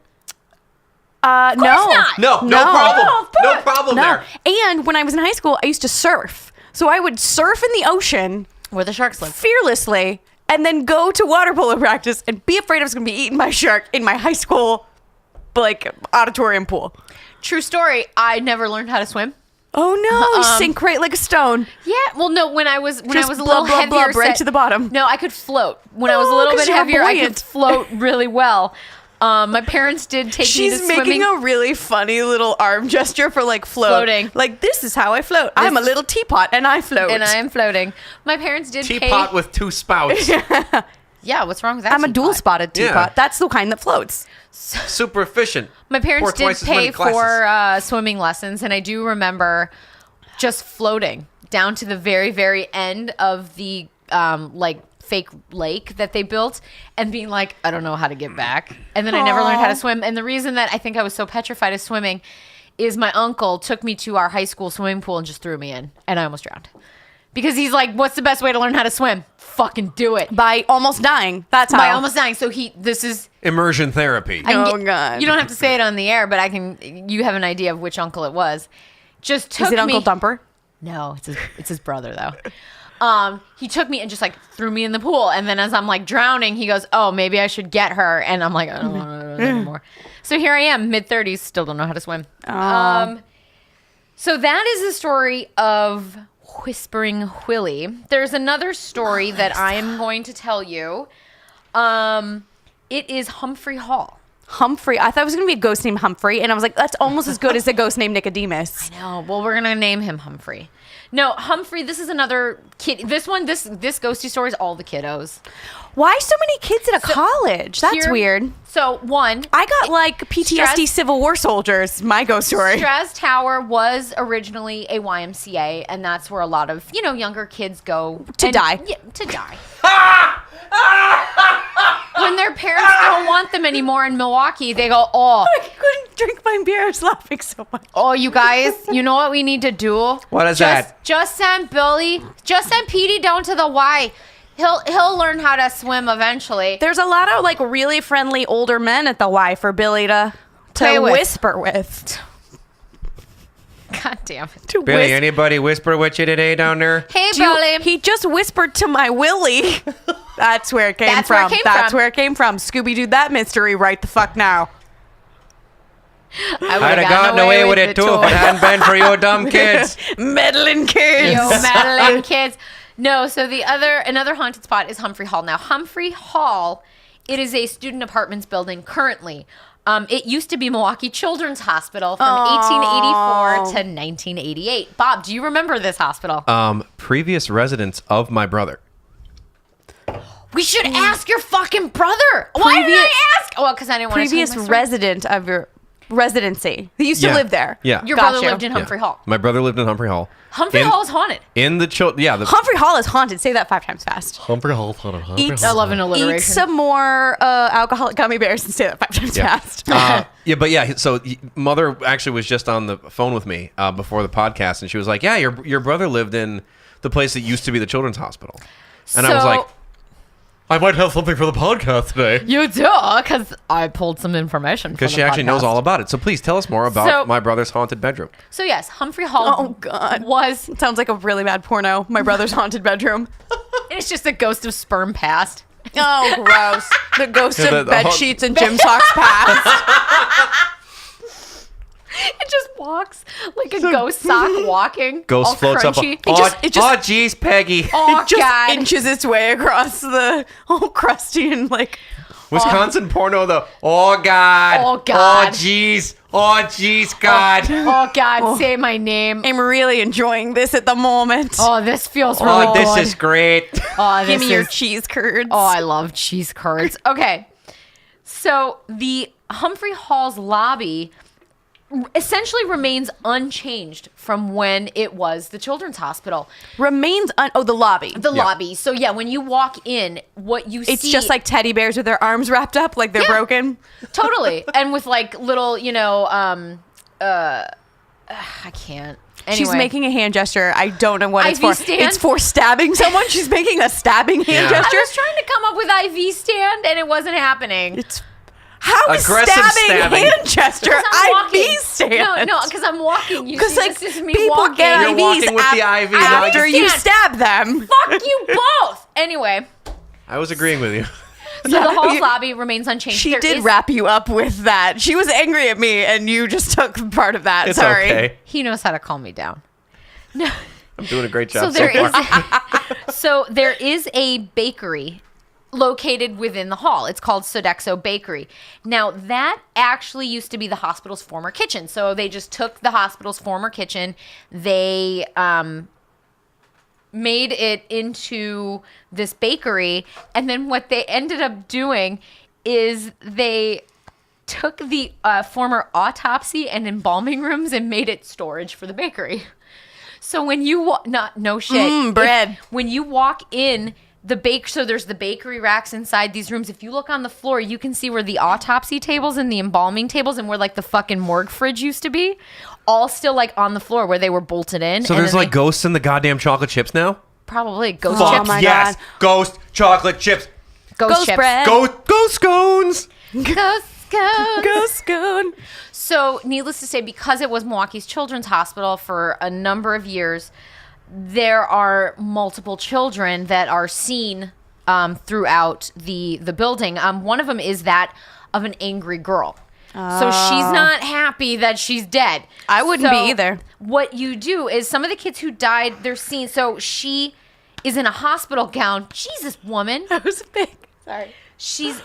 No. not. No problem. No problem there. And when I was in high school, I used to surf. So I would surf in the ocean Where the sharks live. fearlessly and then go to water polo practice and be afraid I was going to be eaten by a shark in my high school like auditorium pool. True story. I never learned how to swim. Oh no, you sink right like a stone. Yeah, well, no. When I was a Just little blub, blub, heavier, blub, right to the bottom. No, I could float. When I was a Oh, little 'cause bit you're heavier, I could buoyant. float really well. My parents did take me to She's making swimming. a really funny little arm gesture for like Floating. Like, this is how I float. I'm a little teapot and I float. and I am floating. My parents did Teapot pay. with 2 spouts. Yeah, what's wrong with that? I'm a teapot? dual spotted teapot. Yeah. That's the kind that floats. Super efficient. My parents Pour did twice as many pay classes. for swimming lessons, and I do remember just floating down to the very, very end of the like fake lake that they built and being like, I don't know how to get back. And then I never learned how to swim. And the reason that I think I was so petrified of swimming is my uncle took me to our high school swimming pool and just threw me in, and I almost drowned. Because he's like, what's the best way to learn how to swim? Fucking do it. By almost dying. That's how. By almost dying. So this is Immersion therapy. I can Oh, God. You don't have to say it on the air, but you have an idea of which uncle it was. Just took Is it Uncle me. Dumper? No, it's his brother though. He took me and just like threw me in the pool, and then as I'm like drowning, he goes, "Oh, maybe I should get her," and I'm like, "I don't want to do it anymore." So here I am, mid-30s, still don't know how to swim. So that is the story of Whispering Willie. There's another story that I am going to tell you. It is Humphrey Hall. Humphrey. I thought it was going to be a ghost named Humphrey, and I was like, that's almost as good as a ghost named Nicodemus. No, well, we're gonna name him Humphrey. No, Humphrey. This is another kid. This ghosty story is all the kiddos. Why so many kids at a college? That's Here- weird. So one, I got like PTSD Stress- Civil War soldiers. My ghost story. Strass Tower was originally a YMCA, and that's where a lot of younger kids go To die. Yeah, to die. When their parents don't want them anymore in Milwaukee, they go, I couldn't drink my beer. I was laughing so much. oh, you guys, you know what we need to do? What is that? Just send Petey down to the Y. He'll learn how to swim eventually. There's a lot of like really friendly older men at the Y for Billy to Play with. whisper with. God damn it. To Billy, whisper. anybody whisper with you today down there? Hey, Do you- Billy. he just whispered to my Willie. That's where it came That's where it from. came That's from. where it came from. Scooby-Doo that mystery right the fuck now. I'd have gotten away with it too if it hadn't been for you dumb kids. Meddling kids. Yo, Madeline kids. No, so another haunted spot is Humphrey Hall. Now, Humphrey Hall, it is a student apartments building currently. It used to be Milwaukee Children's Hospital from 1884 to 1988. Bob, do you remember this hospital? Previous residents of my brother. We should ask your fucking brother. Why did Previous- I ask? Well, because I didn't want to Previous resident of your residency. He used to Yeah. live there. Yeah. Your Got brother you. lived in Humphrey Hall. My brother lived in Humphrey Hall. Humphrey Hall is haunted. In the Humphrey Hall is haunted. Say that 5 times fast. Humphrey Hall haunted. Eat, I love an eat alliteration. some more alcoholic gummy bears and say that 5 times fast. So mother actually was just on the phone with me before the podcast, and she was like, "Yeah, your brother lived in the place that used to be the children's hospital," and I was So- like, "I might have something for the podcast today." You do, because I pulled some information. Because she actually knows all about it. So please tell us more about So- my brother's haunted bedroom. So yes, Humphrey Hall. Oh, God. Was Sounds like a really bad porno. My brother's haunted bedroom. it's just a ghost of sperm past. Oh, gross. The ghost Yeah, of the bed haunt- sheets and gym socks past. It just walks like a ghost sock walking. Ghost all floats crunchy. up. It just- Oh, geez, Peggy. Oh It just God! inches its way across the whole crusty and like Wisconsin porno, though. Oh, God. Oh, God. Oh, jeez. Oh, jeez, God. Oh, God, say my name. I'm really enjoying this at the moment. Oh, this feels really Oh, good. this is great. Oh, Give this me your is- cheese curds. Oh, I love cheese curds. Okay. So the Humphrey Hall's lobby essentially remains unchanged from when it was the Children's Hospital. The lobby. The lobby. So yeah, when you walk in, what you see... It's just like teddy bears with their arms wrapped up like they're broken. Totally. And with like little, I can't. Anyway. She's making a hand gesture. I don't know what it's IV for. stand? It's for stabbing someone. She's making a stabbing hand Yeah. gesture. I was trying to come up with IV stand and it wasn't happening. It's how is Aggressive stabbing. hand gesture IV stand? No, because I'm walking. You Because see, like this is me people walking. get You're IVs walking with the IV, not after just- you Stand. stab them. Fuck you both. Anyway, I was agreeing with you. so the hall's you- lobby remains unchanged. She There did is- wrap you up with that. She was angry at me, and you just took part of that. It's Sorry. okay. He knows how to calm me down. I'm doing a great So job so there far. is so there is a bakery located within the hall. It's called Sodexo Bakery. Now, that actually used to be the hospital's former kitchen. So they just took the hospital's former kitchen. They made it into this bakery. And then what they ended up doing is they took the former autopsy and embalming rooms and made it storage for the bakery. So when you no shit. bread. When you walk in so there's the bakery racks inside these rooms. If you look on the floor, you can see where the autopsy tables and the embalming tables and where like the fucking morgue fridge used to be, all still like on the floor where they were bolted in. So And there's then like ghosts in the goddamn chocolate chips now? probably ghost Fuck chips. my yes. God. Ghost chocolate chips. Ghost chips. bread. Ghost scones. Ghost. Ghost scone. So, needless to say, because it was Milwaukee's Children's Hospital for a number of years, there are multiple children that are seen throughout the building. One of them is that of an angry girl. So she's not happy that she's dead. I wouldn't be either. What you do is some of the kids who died, they're seen. So she is in a hospital gown. Jesus, woman. That was big. Sorry. She's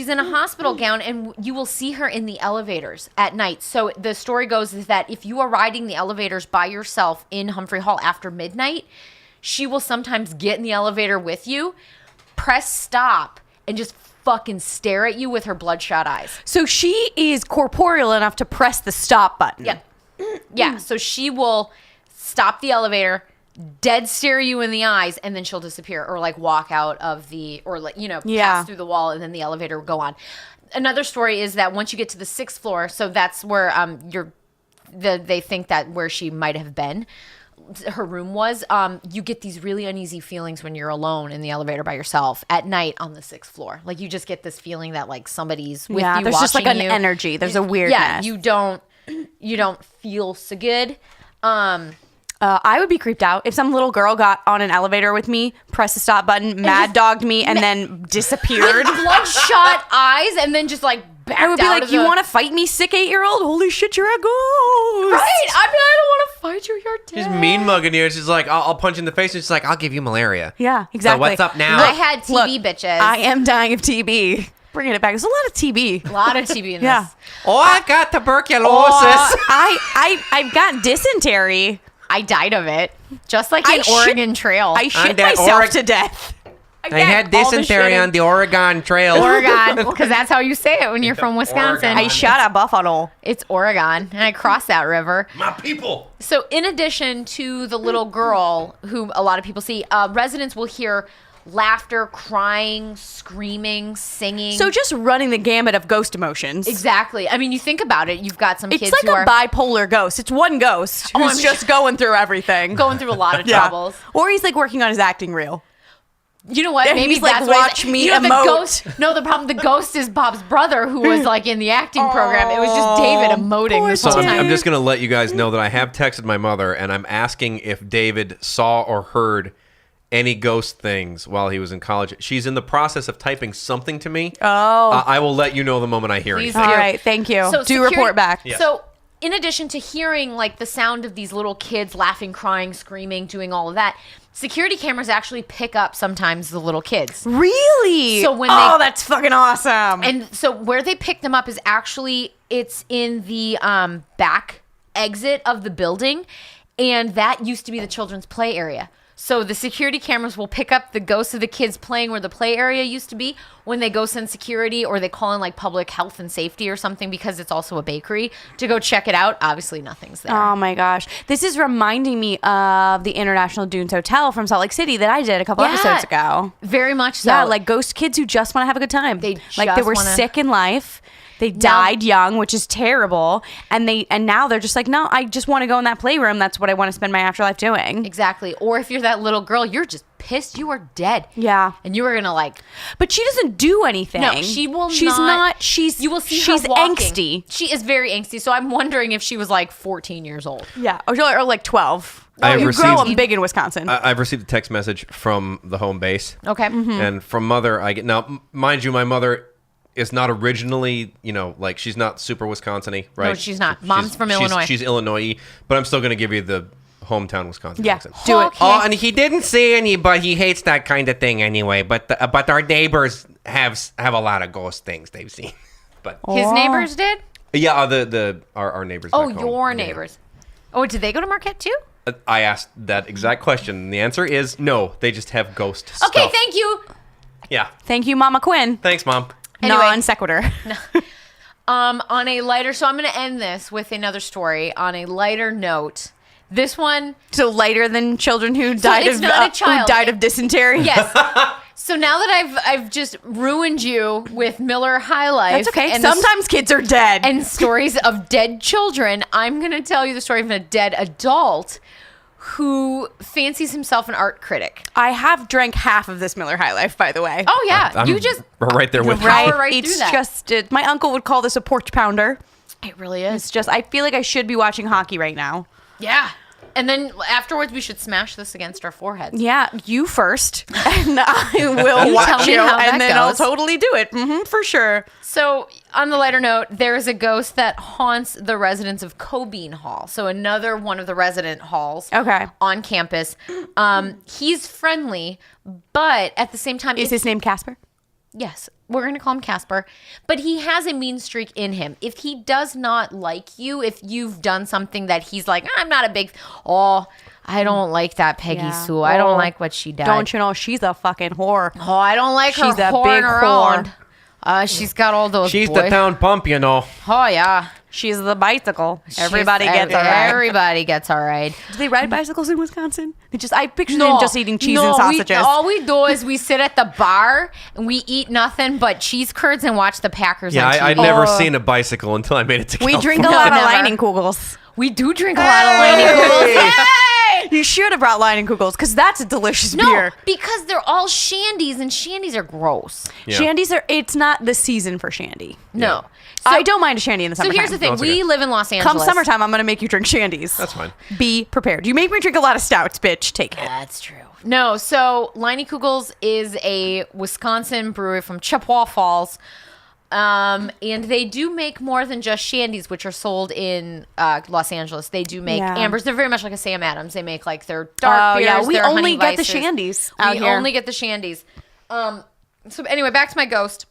in a hospital gown, and you will see her in the elevators at night. So the story goes is that if you are riding the elevators by yourself in Humphrey Hall after midnight, she will sometimes get in the elevator with you, press stop, and just fucking stare at you with her bloodshot eyes. So she is corporeal enough to press the stop button. Yeah. Yeah. So she will stop the elevator, dead stare you in the eyes, and then she'll disappear or like walk out of pass through the wall, and then the elevator will go on. Another story is that once you get to the 6th floor, so that's where they think that where she might have been, her room was, you get these really uneasy feelings when you're alone in the elevator by yourself at night on the 6th floor. Like you just get this feeling that like somebody's with you. There's just like watching an you. energy. There's a weirdness. Yeah, you don't feel so good. I would be creeped out if some little girl got on an elevator with me, pressed the stop button, mad dogged me, and then disappeared. Bloodshot eyes, and then just like backed I would be out like, of "You the- want to fight me, sick 8-year-old? Holy shit, you're a ghost!" Right? I mean, I don't want to fight you. You're dead. She's mean mugging you. She's like, I'll punch you in the face. And she's like, I'll give you malaria. Yeah, exactly. So what's up now? I had TB, bitches. I am dying of TB. Bringing it back. There's a lot of TB. a lot of TB in Yeah. this. Oh, I've got tuberculosis. I've got dysentery. I died of it, just like I in shit- Oregon Trail. I shit that myself to death. I had all the dysentery shitting. on the Oregon Trail. Oregon, because that's how you say it when you're from Wisconsin. Oregon. I shot a buffalo. It's Oregon, and I crossed that river. My people. So, in addition to the little girl, who a lot of people see, residents will hear laughter, crying, screaming, singing. So just running the gamut of ghost emotions. Exactly. I mean, you think about it. You've got some It's kids like who a are bipolar ghost. It's one ghost Oh, who's I'm just going through everything. going through a lot of Yeah. troubles. Or he's like working on his acting reel. You know what? Yeah, Maybe he's like, that's what "Watch me the emote." ghost. No, the problem. The ghost is Bob's brother, who was like in the acting program. It was just David emoting this So whole I'm, time. I'm just going to let you guys know that I have texted my mother, and I'm asking if David saw or heard any ghost things while he was in college. She's in the process of typing something to me. Oh. I will let you know the moment I hear Please anything. All do. right, thank you. So Do security- report back. Yeah. So, in addition to hearing like the sound of these little kids laughing, crying, screaming, doing all of that, security cameras actually pick up sometimes the little kids. Really? So when that's fucking awesome. And so where they pick them up is actually, it's in the back exit of the building, and that used to be the children's play area. So the security cameras will pick up the ghosts of the kids playing where the play area used to be when they go send security, or they call in like public health and safety or something, because it's also a bakery, to go check it out. Obviously nothing's there. Oh my gosh. This is reminding me of the International Dunes Hotel from Salt Lake City that I did a couple episodes ago. Very much so. Yeah, like ghost kids who just want to have a good time. They were sick in life. They died young, which is terrible. And now they're just like, no, I just want to go in that playroom. That's what I want to spend my afterlife doing. Exactly. Or if you're that little girl, you're just pissed you are dead. Yeah. And you are going to like... But she doesn't do anything. No, she will She's not. You will see she's her walking. angsty. She is very angsty. So I'm wondering if she was like 14 years old. Yeah. Or like 12. I've You received- grow them big in Wisconsin. I've received a text message from the home base. Okay. And from mother, I get... Now, mind you, my mother... is not originally, like she's not super Wisconsin-y, right? No, she's not. Mom's from Illinois. She's Illinois, but I'm still going to give you the hometown Wisconsin accent. Do it. Okay. Oh, and he didn't say any, but he hates that kind of thing anyway. But our neighbors have a lot of ghost things they've seen. But His neighbors did? yeah, our neighbors. Oh, back home. your Yeah. neighbors. Oh, did they go to Marquette too? I asked that exact question, and the answer is no. They just have ghost stuff. Okay, thank you. Yeah. Thank you, Mama Quinn. Thanks, Mom. Anyway. Non sequitur. On a lighter, so I'm going to end this with another story on a lighter note. This one, So lighter than children who died it's of not a child. who died of dysentery. yes. So now that I've just ruined you with Miller High Life, That's okay. and Sometimes kids are dead. and stories of dead children, I'm going to tell you the story of a dead adult who fancies himself an art critic. I have drank half of this Miller High Life, by the way. Oh yeah, I'm you just right there with you. power right through It's that. just my uncle would call this a porch pounder. It really is. It's just I feel like I should be watching hockey right now. Yeah. And then afterwards, we should smash this against our foreheads. Yeah, you first, and I will You watch tell me you, how that and then I'll goes. totally do it. For sure. So, on the lighter note, there is a ghost that haunts the residents of Cobean Hall. So, another one of the resident halls Okay. on campus. He's friendly, but at the same time, Is his name Casper? yes, we're going to call him Casper. But he has a mean streak in him. If he does not like you, if you've done something that he's like, I'm not a big, I don't like that Peggy Yeah. Sue. I don't Oh, like what she did. Don't you know she's a fucking whore? Oh, I don't like her She's a whoring big around. whore. She's got all those She's boy- the town pump, you know. Oh, yeah. She's the bicycle. Everybody She's- gets a ride. Everybody gets a ride. Do they ride bicycles in Wisconsin? I picture them just eating cheese and sausages. All we do is we sit at the bar and we eat nothing but cheese curds and watch the Packers Yeah, on TV. I'd never seen a bicycle until I made it to We drink a California. lot of never. Leinenkugels. We do drink a lot of Leinenkugels. Hey! You should have brought Leinenkugels because that's a delicious No, beer. because they're all shandies and shandies are gross. Yeah. Shandies it's not the season for shandy. No. I don't mind a shandy in the So summertime. here's the thing. No, it's We okay. live in Los Angeles. Come summertime, I'm going to make you drink shandies. That's fine. Be prepared. You make me drink a lot of stouts, bitch. Take it. That's true. No, so Leinenkugels is a Wisconsin brewery from Chippewa Falls. And they do make more than just shandies, which are sold in Los Angeles. They do make Yeah. ambers. They're very much like a Sam Adams. They make like their dark beers. yeah. We their only honey get the vices. shandies out We here. only get the shandies. So anyway, back to my ghost.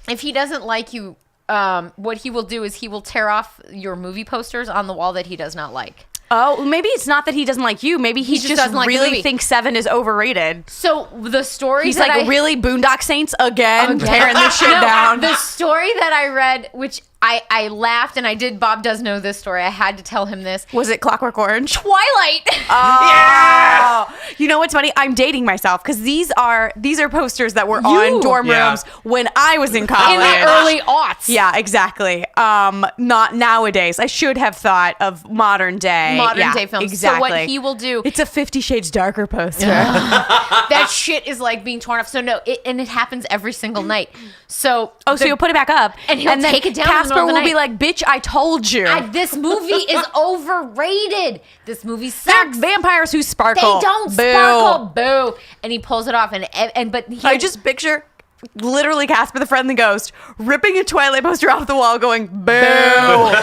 If he doesn't like you, what he will do is he will tear off your movie posters on the wall that he does not like. Oh, maybe it's not that he doesn't like you. Maybe he just just doesn't like the really movie. thinks Seven is overrated. So the story He's that like, I, really, Boondock Saints again? Tearing this shit down. The story that I read, which I laughed, and I did. Bob does know this story. I had to tell him this. Was it Clockwork Orange? Twilight. Oh, you know what's funny? I'm dating myself because these are posters that were on dorm Yeah. rooms when I was in college. In the early aughts. Yeah, exactly. Not nowadays. I should have thought of modern day. Modern day films. Exactly. So what he will do, It's a 50 Shades Darker poster. that shit is like being torn off. So no, it happens every single night. So So you'll put it back up, And he'll then take it down in the Casper middle of the will be night. like, "Bitch, I told you." this movie is overrated. This movie They're sucks. vampires who They sparkle. don't Boo. sparkle. Boo. And he pulls it off, but he, I just picture literally Casper the Friendly Ghost ripping a Twilight poster off the wall, going, "Boo,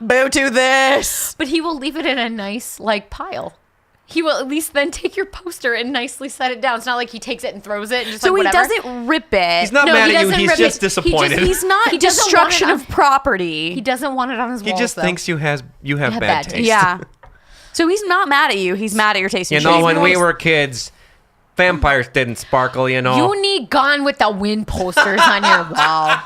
boo to this." But he will leave it in a nice like pile. he will at least then take your poster and nicely set it down. It's not like he takes it and throws it and just So like he whatever. doesn't rip it. He's not No, mad he at you. doesn't He's rip just it. disappointed. He's not He doesn't destruction want it of property. He doesn't want it on his he walls. just though. thinks you have bad bad taste. taste. Yeah. So he's not mad at you. He's mad at your taste in You know, shoes. when we were kids, vampires didn't sparkle, you know. You need Gone with the Wind posters on your wall.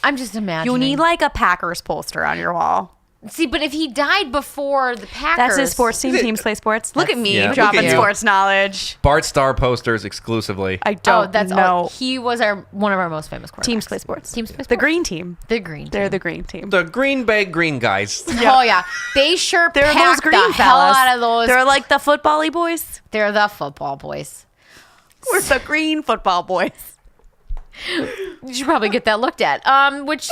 I'm just imagining. You need like a Packers poster on your wall. See, but if he died before the Packers, That's his sports team. Teams play sports. Look at me yeah, look dropping at you. sports knowledge. Bart Star posters exclusively. I Oh, don't that's know. all. He was one of our most famous quarterbacks. Teams play sports. Teams play The sports. green team. The green. They're team. the green team. The Green Bay Green guys. Oh yeah, they sure They're those packed green the hell fellas. out of those. They're like the football-y boys. They're the football boys. We're the green football boys. You should probably get that looked at. Which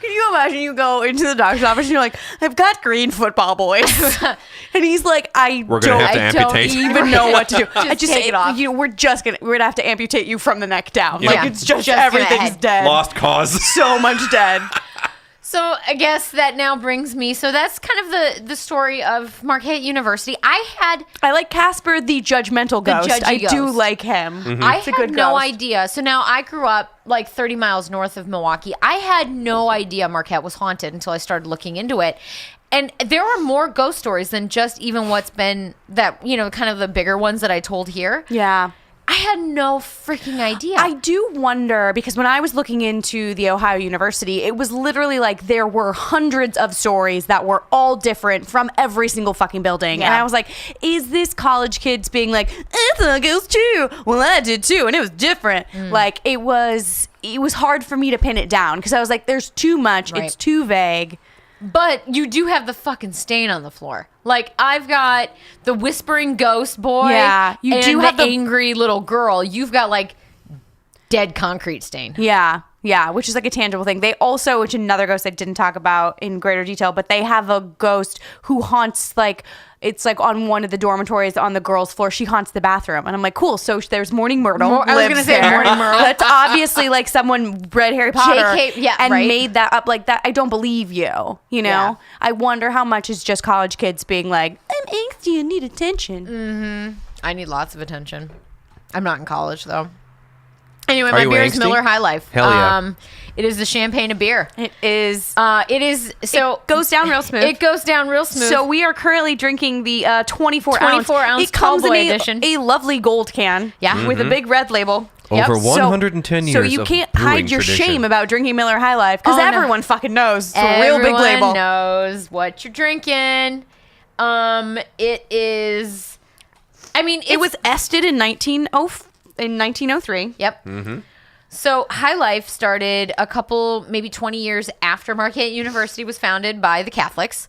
Can you imagine you go into the doctor's office and you're like, I've got green football boys. And he's like, We're gonna have to I don't amputate. even know what to do. Just take it off. We're gonna have to amputate you from the neck down. Yeah. Like it's just Just everything's gonna dead. Lost cause. So much dead. So I guess that now brings me. So that's kind of the story of Marquette University. I like Casper the judgmental ghost. judgy I do ghost. like him. I It's a had good no ghost. idea. So now I grew up like 30 miles north of Milwaukee. I had no idea Marquette was haunted until I started looking into it. And there are more ghost stories than just even what's been that, kind of the bigger ones that I told here. Yeah. I had no freaking idea. I do wonder because when I was looking into the Ohio University, it was literally like there were hundreds of stories that were all different from every single fucking building. And Yeah. I was like, is this college kids being like, I thought it was too. Well, I did too. And it was different. Like it was hard for me to pin it down because I was like, there's too much. Right. It's too vague. But you do have the fucking stain on the floor. Like I've got the whispering ghost boy. Yeah, you and do the have the- angry little girl. You've got like dead concrete stain. Yeah. Yeah, which is like a tangible thing. They also, which another ghost I didn't talk about in greater detail, but they have a ghost who haunts like it's like on one of the dormitories on the girls' floor. She haunts the bathroom, and I'm like, cool. So there's Morning Myrtle. I was lives gonna say there. Morning Myrtle. That's obviously like someone read Harry Potter, JK yeah, and right. made that up like that. I don't believe you. You know, Yeah. I wonder how much is just college kids being like, I'm angsty and need attention. I need lots of attention. I'm not in college though. Anyway, Are my you beer is angsty? Miller High Life. Hell yeah. It is the champagne of beer. It is. It is so It goes down real smooth. It goes down real smooth. So we are currently drinking the 24 24-ounce It comes in Tallboy edition. a lovely gold can. Yeah. With a big red label. Yep. Over So- 110 years So you of can't brewing hide your tradition. shame about drinking Miller High Life because Oh, no. everyone fucking knows. It's a real big Everyone label. knows what you're drinking. It is. I mean, It was ested in 1903. Yep. So High Life started a couple, maybe 20 years after Marquette University was founded by the Catholics.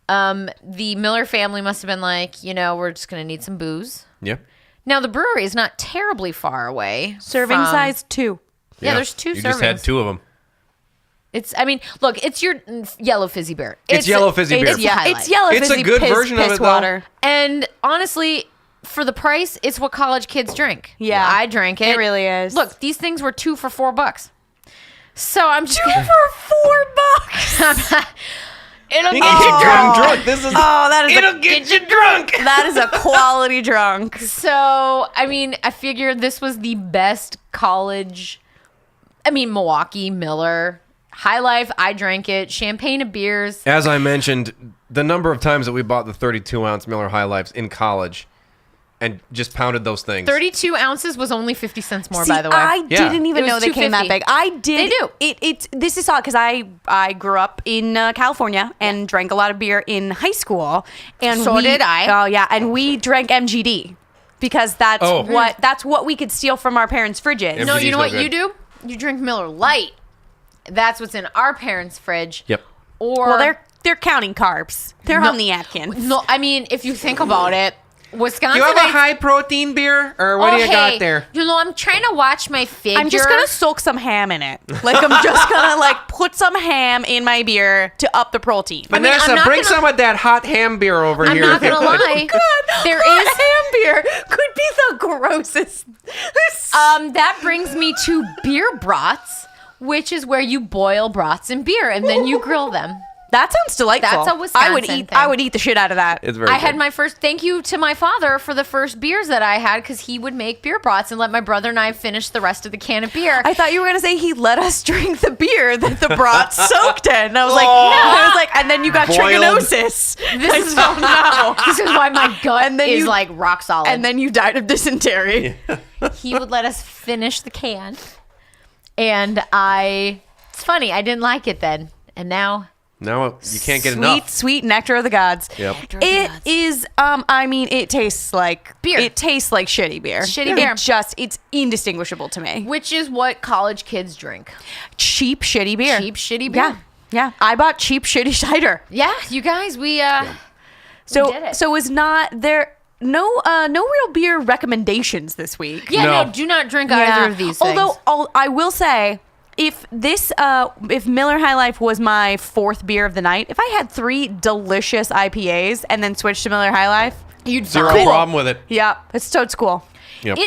The Miller family must have been like, we're just going to need some booze. Yeah. Now, the brewery is not terribly far away. Serving from- size 2. Yeah, there's 2 You servings. just had 2 of them. Look, it's your yellow fizzy beer. It's yellow fizzy beer. It's High It's Life. yellow It's a fizzy good piss, version of piss it, though. water. And honestly, for the price, it's what college kids drink. Yeah. I drank it. It really is. Look, these things were 2 for $4. So I'm just 2 for $4. It'll You get can you get drunk. drunk. This is. Oh, that is It'll get you drunk. that is a quality drunk. So, I figured this was the best college. Milwaukee, Miller, High Life. I drank it. Champagne of beers. As I mentioned, the number of times that we bought the 32-ounce Miller High Lifes in college and just pounded those things. 32 ounces was only 50 cents more, See, by the way. I Yeah. didn't even It was know they came that $2.50. big. I did. They do. This is odd because I grew up in California and drank a lot of beer in high school. And So did I. Oh yeah, and we drank MGD because that's Oh. what we could steal from our parents' fridges. MGD No, you know no what good. you do? You drink Miller Lite. That's what's in our parents' fridge. Yep. Or Well, they're counting carbs. They're No. on the Atkins. no, if you think about it, Wisconsin. You have a high protein beer, or what do you got there? I'm trying to watch my figure. I'm just gonna soak some ham in it. Like I'm just gonna put some ham in my beer to up the protein. mean, Vanessa, I'm not bring gonna- some of that hot ham beer over I'm here. not if you gonna could. lie. There Hot is. ham beer could be the grossest. That brings me to beer brats, which is where you boil brats and beer and then you grill them. That sounds delightful. That's a Wisconsin thing. I would eat the shit out of that. It's very I good. had my first thank you to my father for the first beers that I had because he would make beer brats and let my brother and I finish the rest of the can of beer. I thought you were gonna say he let us drink the beer that the brat soaked in. And I was like, no. I was like, and then you got Boiled. trichinosis. This is no. This is why my gut And then is you- like rock solid. And then you died of dysentery. he would let us finish the can, and it's funny. I didn't like it then, and now. No, you can't get Sweet, enough. sweet nectar of the gods. Yep. It is. I mean, it tastes like beer. It tastes like shitty beer. Shitty beer. It's indistinguishable to me. Which is what college kids drink. Cheap, shitty beer. Cheap, shitty beer. Yeah. I bought cheap, shitty cider. Yeah, you guys, we So, did it. so is not there. No real beer recommendations this week. Yeah, No. no, do not drink either of these things. Although I will say, if Miller High Life was my fourth beer of the night, if I had 3 delicious IPAs and then switched to Miller High Life, you'd Zero vomit. problem with it. yeah, it's cool. Yep.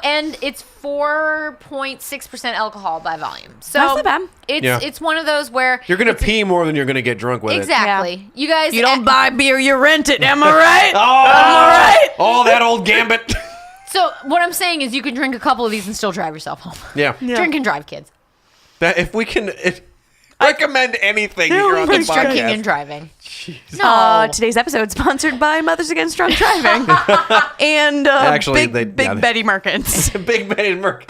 And it's 4.6% alcohol by volume. So That's not bad. It's one of those where You're gonna pee more than you're gonna get drunk with exactly. You guys, You don't buy beer, you rent it. Am I right? it. Oh, that old gambit. So what I'm saying is, you can drink a couple of these and still drive yourself home. Yeah. Drink and drive, kids. That if we can recommend anything here on the It's drinking and podcast. driving. No. Today's episode sponsored by Mothers Against Drunk Driving and Actually, Big they- Betty Merkins. Big Betty Merc.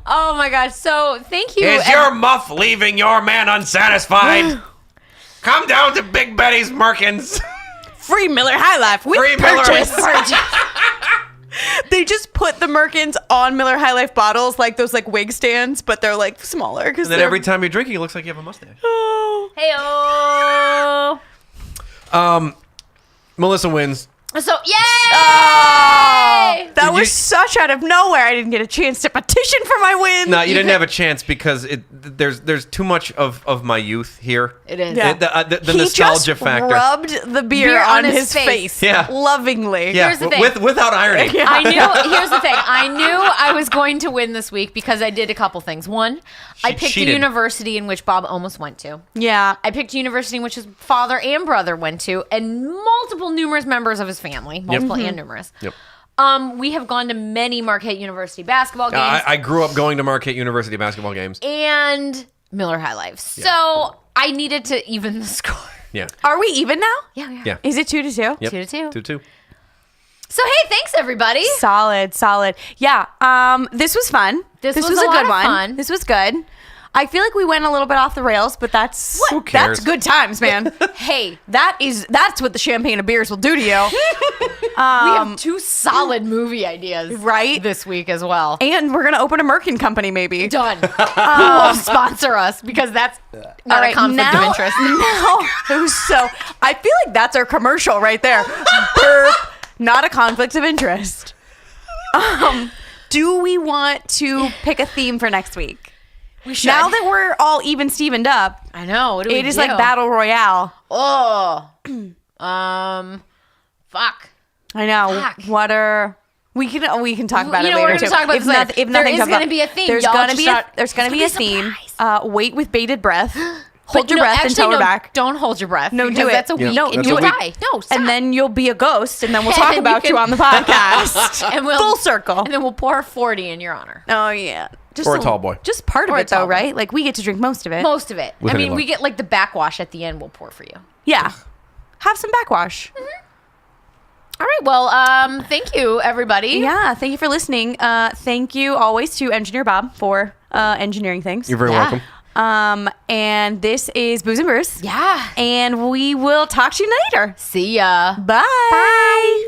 Oh my gosh! So thank you. Is your muff leaving your man unsatisfied? Come down to Big Betty's Merkins. Free Miller High Life with Free Miller- purchase. They just put the Merkins on Miller High Life bottles, like those like wig stands, but they're like smaller. And then every time you're drinking, it looks like you have a mustache. Hey-oh. Melissa wins. So yay! that Did was you- such out of nowhere. I didn't get a chance to petition for my win. No, you didn't have a chance because there's too much of my youth here. It is. Yeah. The He nostalgia just factor. rubbed the beer on his face. Yeah. Lovingly. Yeah, Here's the thing. without irony. I knew. Here's the thing. I knew I was going to win this week because I did a couple things. One, I picked cheated. a university in which Bob almost went to. Yeah. I picked a university in which his father and brother went to, and numerous members of his family, multiple and numerous. Yep. We have gone to many Marquette University basketball games I grew up going to Marquette University basketball games. and Miller High Life. So I needed to even the score. Yeah. Are we even now? Yeah. Yeah. Is it 2-2? Yep. 2-2. 2-2. So hey, thanks everybody. Solid. Yeah. This was fun. This was was a a lot good of one. fun. This was good. I feel like we went a little bit off the rails, but that's Who cares? that's good times, man. Hey, that's what the champagne of beers will do to you. we have 2 solid movie ideas Right? this week as well. And we're gonna open a Merkin company, maybe. Done. Who will sponsor us because that's not All right, a conflict of interest. Now, so I feel like that's our commercial right there. Burp, not a conflict of interest. Do we want to pick a theme for next week? We should. Now that we're all even Stevened up, I know. What do we it is do? like battle royale. Oh. Fuck. I know. Fuck. What are we can talk about You it know, later we're gonna too. talk about if this later. nothing, if There nothing is comes gonna up, be a theme. There's Y'all gonna just be start- there's gonna be a It's gonna be a theme. surprise. Wait with bated breath. Hold But your no, breath actually, until no, we're back. Don't hold your breath. No, because do it. That's a Yeah. week, No, and do you'll it. die. No, stop. And then you'll be a ghost, and then we'll And talk then about you you can- on the podcast. and we'll Full circle. And then we'll pour 40 in your honor. Oh yeah, just Or a tall boy. Just part of Or a it though, tall boy. right? Like we get to drink most of it. Most of it. With I any mean, luck. we get like the backwash at the end. We'll pour for you. Yeah, have some backwash. All right. Well, thank you, everybody. Yeah, thank you for listening. Thank you always to Engineer Bob for engineering things. You're very Yeah. welcome. And this is Booze and Brews. Yeah. And we will talk to you later. See ya. Bye.